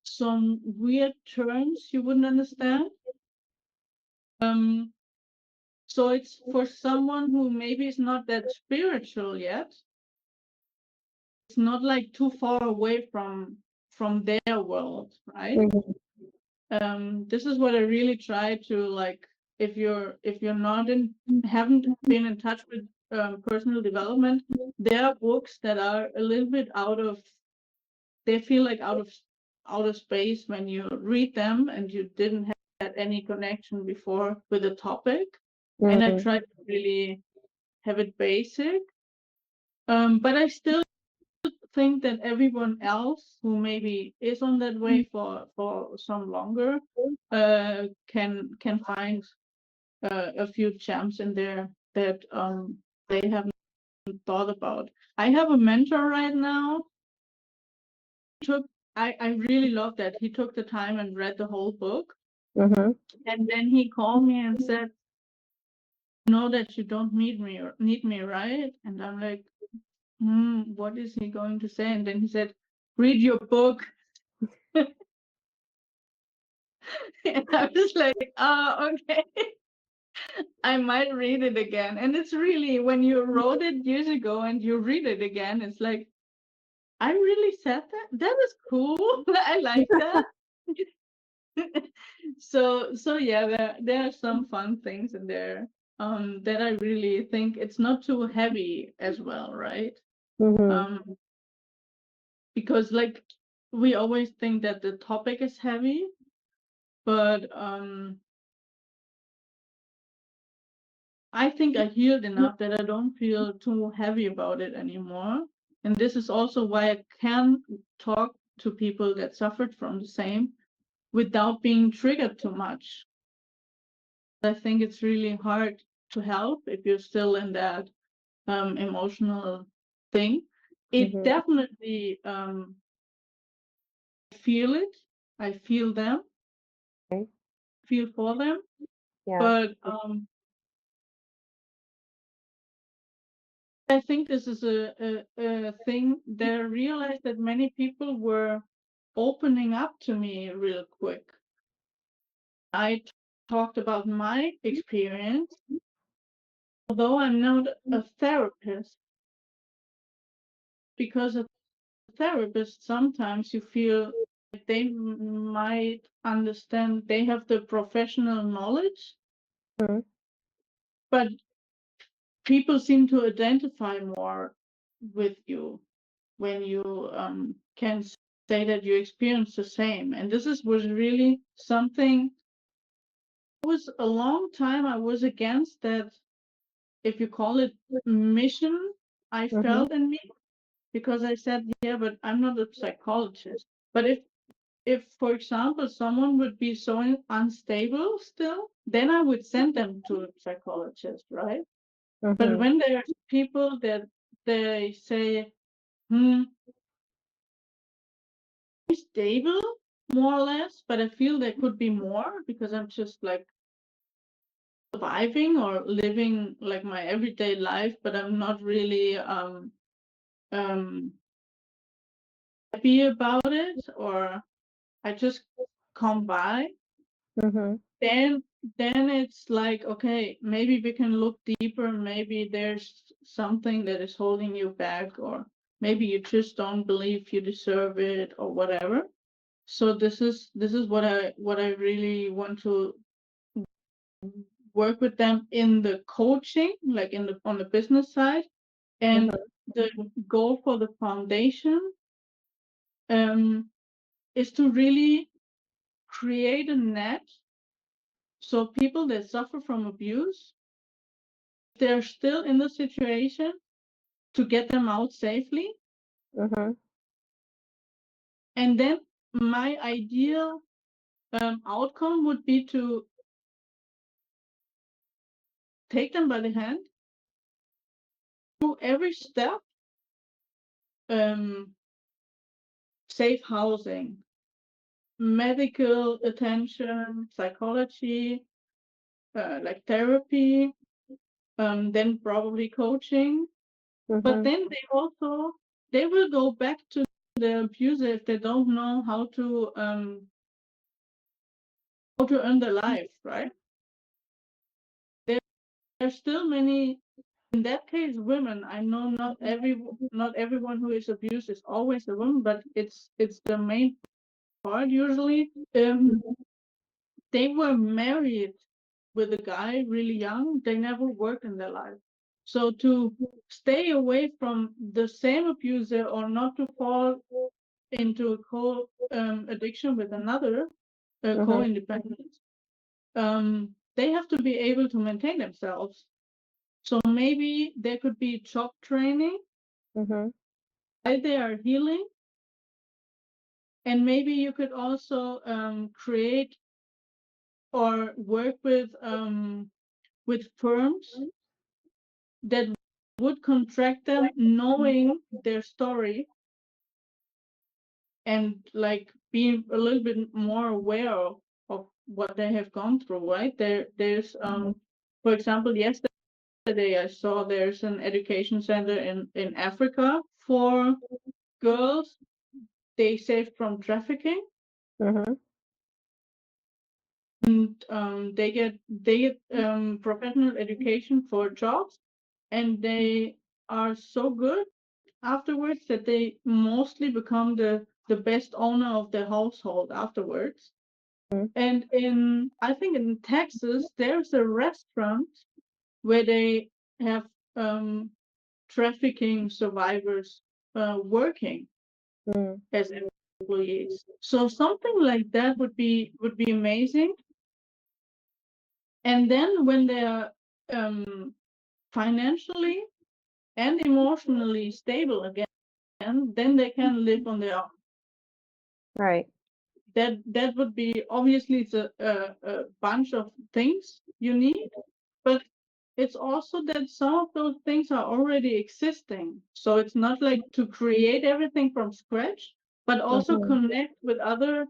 some weird terms you wouldn't understand. Um, So it's for someone who maybe is not that spiritual yet. It's not like too far away from their world, right? This is what I really try to like. If you're not in haven't been in touch with personal development, there are books that are a little bit out of. They feel like out of space when you read them and you didn't have any connection before with the topic. And I try to really have it basic. But I still think that everyone else who maybe is on that way for some longer can find a few gems in there that they haven't thought about. I have a mentor right now. Took I really love that he took the time and read the whole book, and then he called me and said, "Know that you don't need me, right?" And I'm like, what is he going to say? And then he said, "Read your book." And I was like, oh, okay. I might read it again. And it's really, when you wrote it years ago and you read it again, it's like, I really said that? That is cool. I like that. So yeah, there are some fun things in there that I really think it's not too heavy as well, right? Um, because like we always think that the topic is heavy, but I think I healed enough that I don't feel too heavy about it anymore. And this is also why I can talk to people that suffered from the same without being triggered too much. I think it's really hard to help if you're still in that emotional thing. It definitely feel it. I feel them, feel for them, Yeah. but I think this is a thing that I realized that many people were opening up to me real quick. I talked about my experience, although I'm not a therapist, because a therapist sometimes you feel like they might understand, they have the professional knowledge, but people seem to identify more with you when you can say that you experience the same. And this was really something. It was a long time I was against that, if you call it mission, I felt in me, because I said, yeah, but I'm not a psychologist. But if for example someone would be so unstable still, then I would send them to a psychologist, right? But when there's people that they say, I'm stable more or less, but I feel there could be more because I'm just like surviving or living like my everyday life, but I'm not really um happy about it, or I just come by. Then it's like, okay, maybe we can look deeper. Maybe there's something that is holding you back, or maybe you just don't believe you deserve it, or whatever. So this is what I really want to work with them in the coaching, like in the on the business side. And the goal for the foundation is to really create a net, so people that suffer from abuse, they're still in the situation, to get them out safely. And then my ideal outcome would be to take them by the hand through every step. Safe housing, medical attention, psychology, like therapy, then probably coaching. But then they will go back to the abuser if they don't know how to earn their life, right? there's still many, in that case, women. I know not everyone who is abused is always a woman, but it's the main part usually. They were married with a guy really young. They never worked in their life. So to stay away from the same abuser or not to fall into a addiction with another Mhm. co-independent, they have to be able to maintain themselves. So maybe there could be job training Mhm. while they are healing, and maybe you could also create or work with firms that would contract them knowing their story and like be a little bit more aware of what they have gone through, right? There's for example, yesterday I saw there's an education center in Africa for girls they saved from trafficking, Mhm. and they get professional education for jobs, and they are so good afterwards that they mostly become the best owner of their household afterwards. Mhm. And in I think in Texas there's a restaurant where they have um, trafficking survivors working Mhm. as employees. So something like that would be amazing. And then when they're um, financially and emotionally stable again, then they can live on their own. Right. That would be obviously it's a bunch of things you need, but it's also that some of those things are already existing. So it's not like to create everything from scratch, but also Mhm. connect with other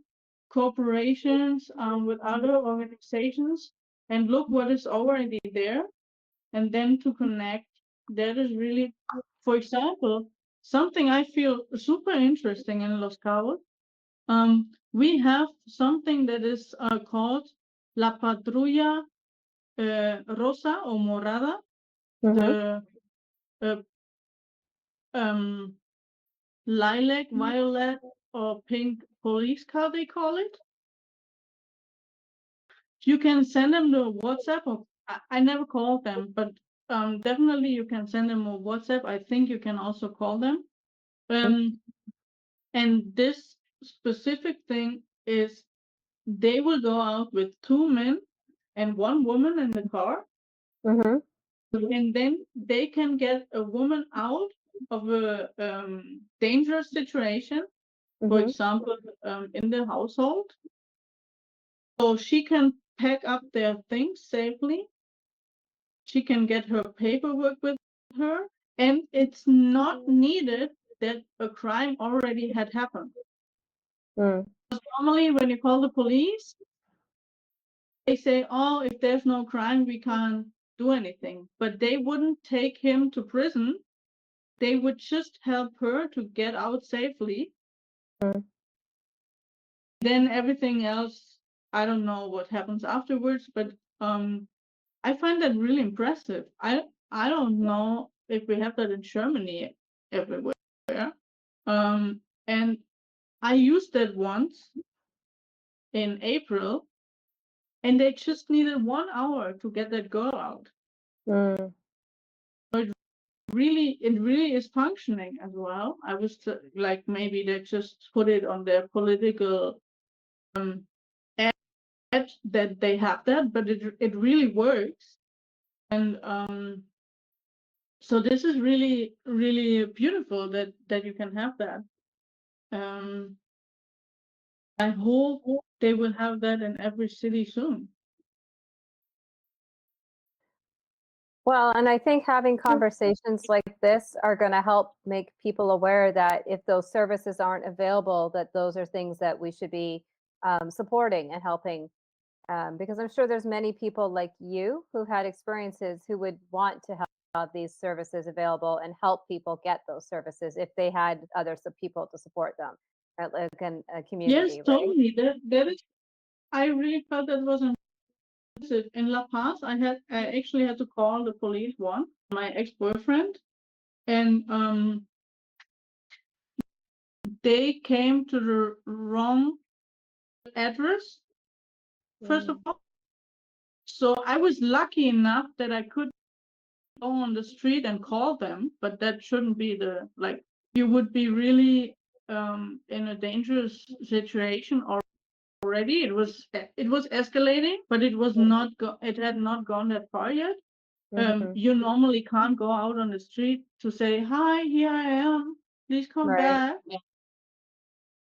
corporations, with other organizations, and look what is already there, and then to connect. That is really, for example, something I feel super interesting in Los Cabos. We have something that is called La Patrulla Rosa or Morada, Mhm. the uh, um, lilac, violet, or pink police car, they call it. You can send them to WhatsApp, or I never called them, but definitely you can send them a WhatsApp. I think you can also call them. Um, and this specific thing is they will go out with two men and one woman in the car, Mhm. and then they can get a woman out of a dangerous situation, for Mhm. example, in the household, so she can pack up their things safely. She can get her paperwork with her, and it's not needed that a crime already had happened. Mm. Normally, when you call the police, they say, oh, if there's no crime, we can't do anything. But they wouldn't take him to prison. They would just help her to get out safely. Mm. Then everything else, I don't know what happens afterwards, but I find that really impressive. I don't know if we have that in Germany everywhere. And I used that once in April, and they just needed 1 hour to get that girl out. Mm. It really is functioning as well. I was like, maybe they just put it on their political ad that they have that, but it really works. And so this is really really beautiful that you can have that. Um, I hope they will have that in every city soon. Well, and I think having conversations like this are going to help make people aware that if those services aren't available, that those are things that we should be supporting and helping. Because I'm sure there's many people like you who had experiences who would want to have these services available and help people get those services if they had other people to support them, right? Like a Yes, community, right? totally. That is. I really felt that was in La Paz, I actually had to call the police once, my ex-boyfriend, and they came to the wrong address, first of all. So I was lucky enough that I could go on the street and call them, but that shouldn't be the like you would be really in a dangerous situation already. It was escalating, but it had not gone that far yet. Mm-hmm. You normally can't go out on the street to say, "Hi, here I am. Please come Right. back."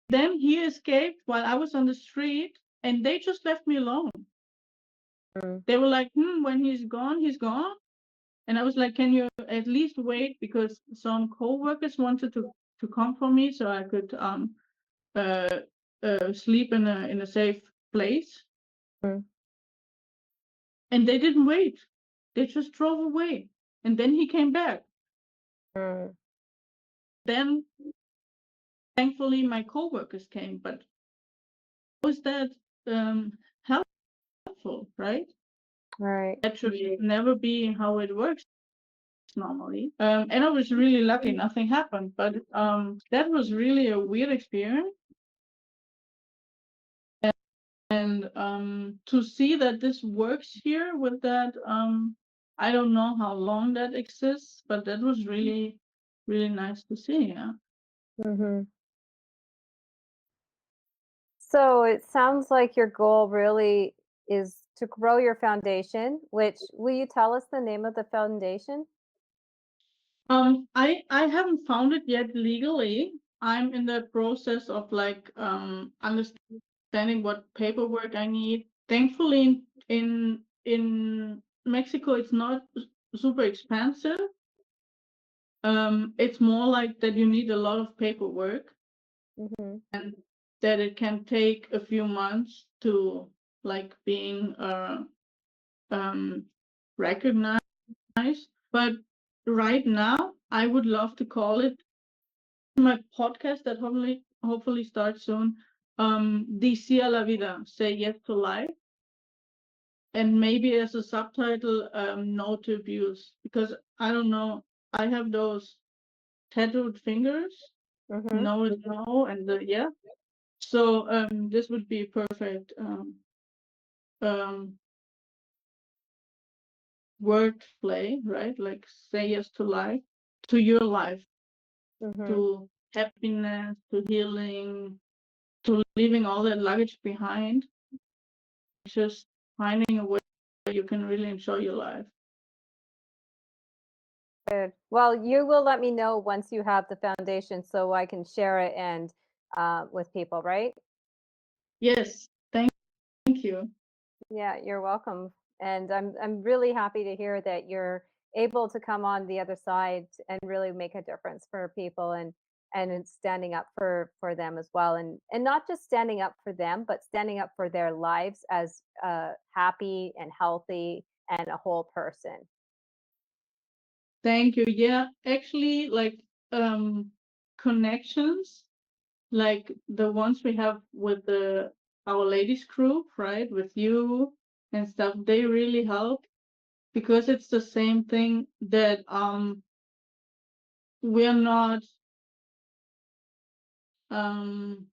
Then he escaped while I was on the street, and they just left me alone. Mm. They were like, when he's gone, he's gone. And I was like, can you at least wait? Because some co-workers wanted to come for me so I could uh, sleep in a safe place. Mm. And they didn't wait. They just drove away. And then he came back. Mm. Then thankfully my co-workers came, but was that helpful, right? Right. That should never be how it works normally. And I was really lucky, nothing happened. But that was really a weird experience. And to see that this works here with that, I don't know how long that exists, but that was really, really nice to see. Yeah. Mm-hmm. So it sounds like your goal really is to grow your foundation, which will you tell us the name of the foundation? I haven't found it yet legally. I'm in the process of like understanding what paperwork I need. Thankfully, in Mexico, it's not super expensive. It's more like that you need a lot of paperwork Mm-hmm. and that it can take a few months to like being um recognized. But right now, I would love to call it my podcast that hopefully starts soon. Di sí a la vida, say yes to life, and maybe as a subtitle, no to abuse, because I don't know, I have those tattooed fingers. Mm-hmm. No is no, and yeah. So this would be perfect um, word play, right? Like say yes to life, to your life, Mm-hmm. to happiness, to healing, to leaving all that luggage behind, just finding a way you can really enjoy your life. Good. Well, you will let me know once you have the foundation so I can share it and with people, right? Yes, thank you. Yeah, you're welcome. And I'm really happy to hear that you're able to come on the other side and really make a difference for people and in standing up for them as well and not just standing up for them but standing up for their lives as a happy and healthy and a whole person. Thank you. Yeah, actually, like connections, like the ones we have with the our ladies group, right? With you and stuff, they really help because it's the same thing that we're not um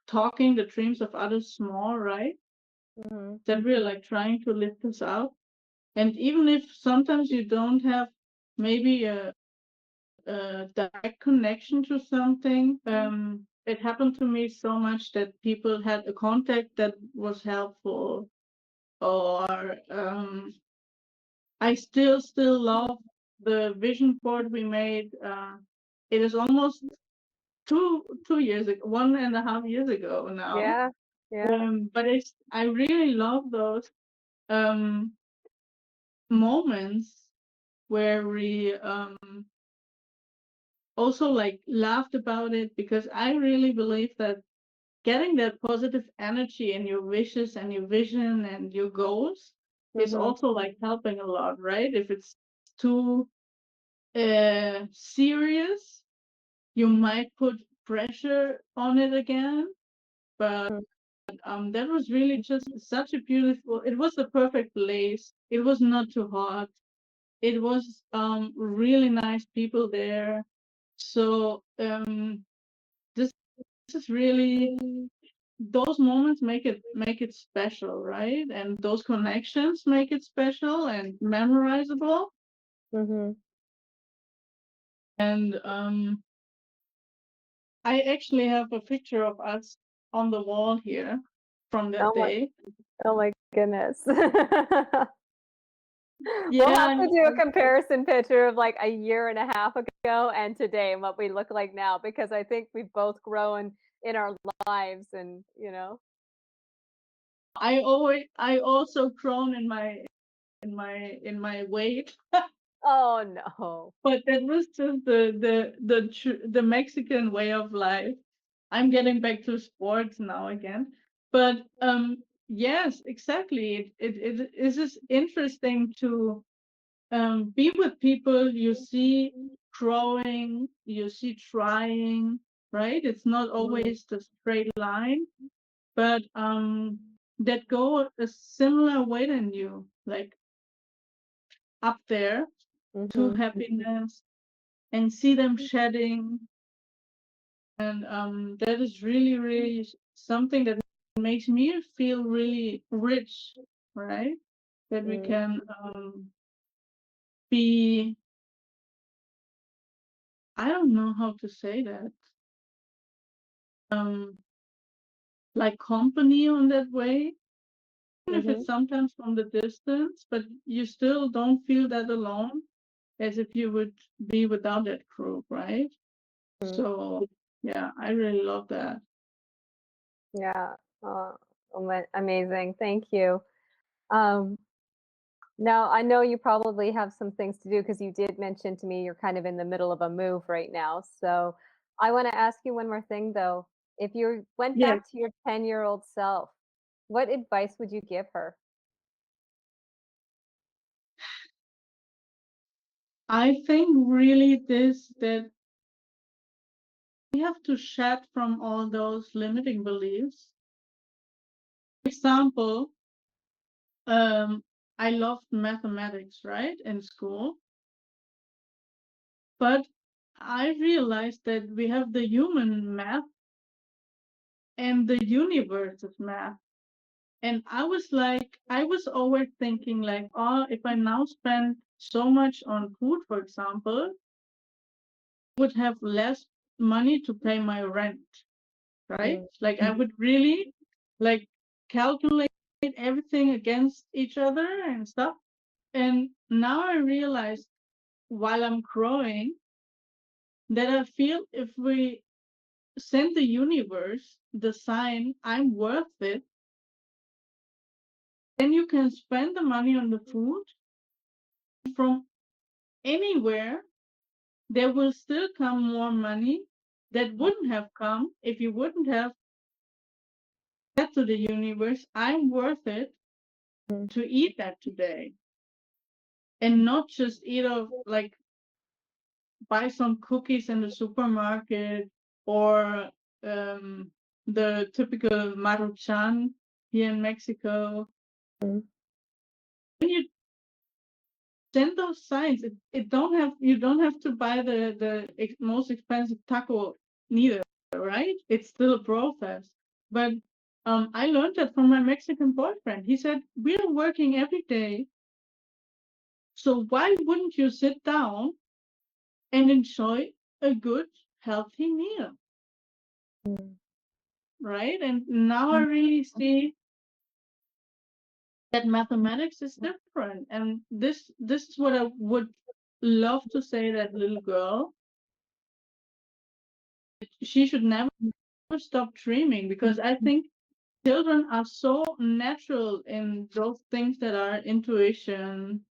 talking the dreams of others small, right? Hmm. That we're like trying to lift us up. And even if sometimes you don't have maybe a direct connection to something, it happened to me so much that people had a contact that was helpful, or I still love the vision board we made. It is almost two years ago, 1.5 years ago now. Yeah, yeah. But I really love those um, moments where we also like laughed about it, because I really believe that getting that positive energy in your wishes and your vision and your goals is Hmm. also like helping a lot, right? If it's too serious, you might put pressure on it again. But That was really just such a beautiful. It was the perfect place. It was not too hot. It was really nice people there. So this is really, those moments make it special, right? And those connections make it special and memorizable. Mhm. And I actually have a picture of us on the wall here from that Oh my day. oh my goodness. We'll Yeah, have to do a comparison picture of like a year and a half ago and today and what we look like now because I think we've both grown in our lives and, you know. I also grown in my weight, Oh no. but that was just the Mexican way of life. I'm getting back to sports now again, but yes, exactly. It is just interesting to be with people you see growing, you see trying, right? It's not Mhm, always the straight line, but that go a similar way than you, like up there to mhm, happiness and see them shedding. And that is really, really something that makes me feel really rich, right? That we mm, can be, I don't know how to say that, um, like company on that way, even if mhm, it's sometimes from the distance, but you still don't feel that alone as if you would be without that group, right? mm. So yeah, I really love that. Yeah. Amazing. Thank you. Um, Now, I know you probably have some things to do because you did mention to me you're kind of in the middle of a move right now. So I want to ask you one more thing though. If you went Yes, back to your 10-year-old self, what advice would you give her? I think really this that we have to shed from all those limiting beliefs. For example, I loved mathematics, right, in school, but I realized that we have the human math and the universe of math. And I was always thinking like, oh, if I now spend so much on food, for example, I would have less money to pay my rent, right? Mm, Like I would really like calculate everything against each other and stuff. And now I realize while I'm growing that I feel if we send the universe the sign I'm worth it, then you can spend the money on the food from anywhere. There will still come more money that wouldn't have come if you wouldn't have said to the universe, I'm worth it mm, to eat that today. And not just eat of like buy some cookies in the supermarket or the typical maruchan here in Mexico. mm, When you send those signs, it don't have you don't have to buy the most expensive taco neither, right? It's still a process. But I learned that from my Mexican boyfriend. He said, we're working every day, so why wouldn't you sit down and enjoy a good, healthy meal, mm. right? And now I really see that mathematics is different. And this is what I would love to say that little girl. She should never stop dreaming because I think children are so natural in those things that are intuition,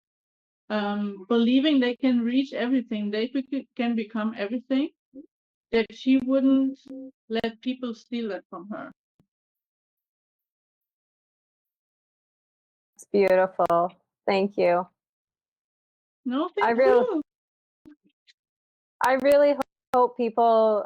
believing they can reach everything, can become everything, that she wouldn't let people steal that from her. It's beautiful. Thank you. No, I thank really you. I really hope people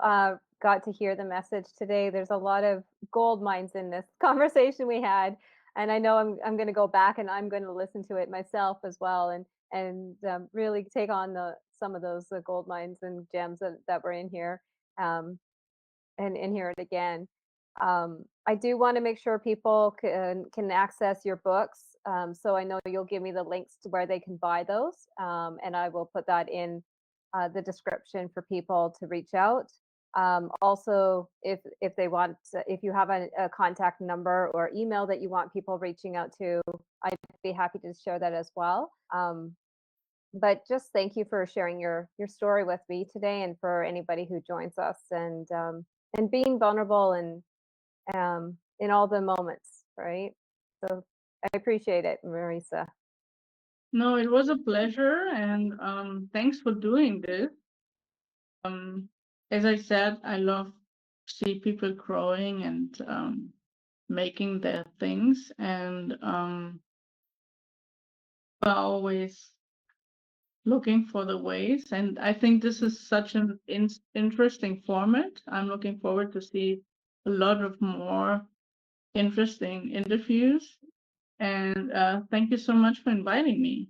got to hear the message today. There's a lot of gold mines in this conversation we had, and I know I'm going to go back and I'm going to listen to it myself as well, and really take on the some of those gold mines and gems that were in here. Um, and hear it again. I do want to make sure people can access your books. So I know you'll give me the links to where they can buy those, and I will put that in the description for people to reach out. Also, if they want, if you have a contact number or email that you want people reaching out to, I'd be happy to share that as well. But just thank you for sharing your story with me today, and for anybody who joins us, and being vulnerable and in all the moments, right? So I appreciate it, Marisa. No, it was a pleasure, and thanks for doing this. Um, as I said, I love see people growing and making their things, and we're always looking for the ways. And I think this is such an interesting format. I'm looking forward to see a lot of more interesting interviews. And thank you so much for inviting me.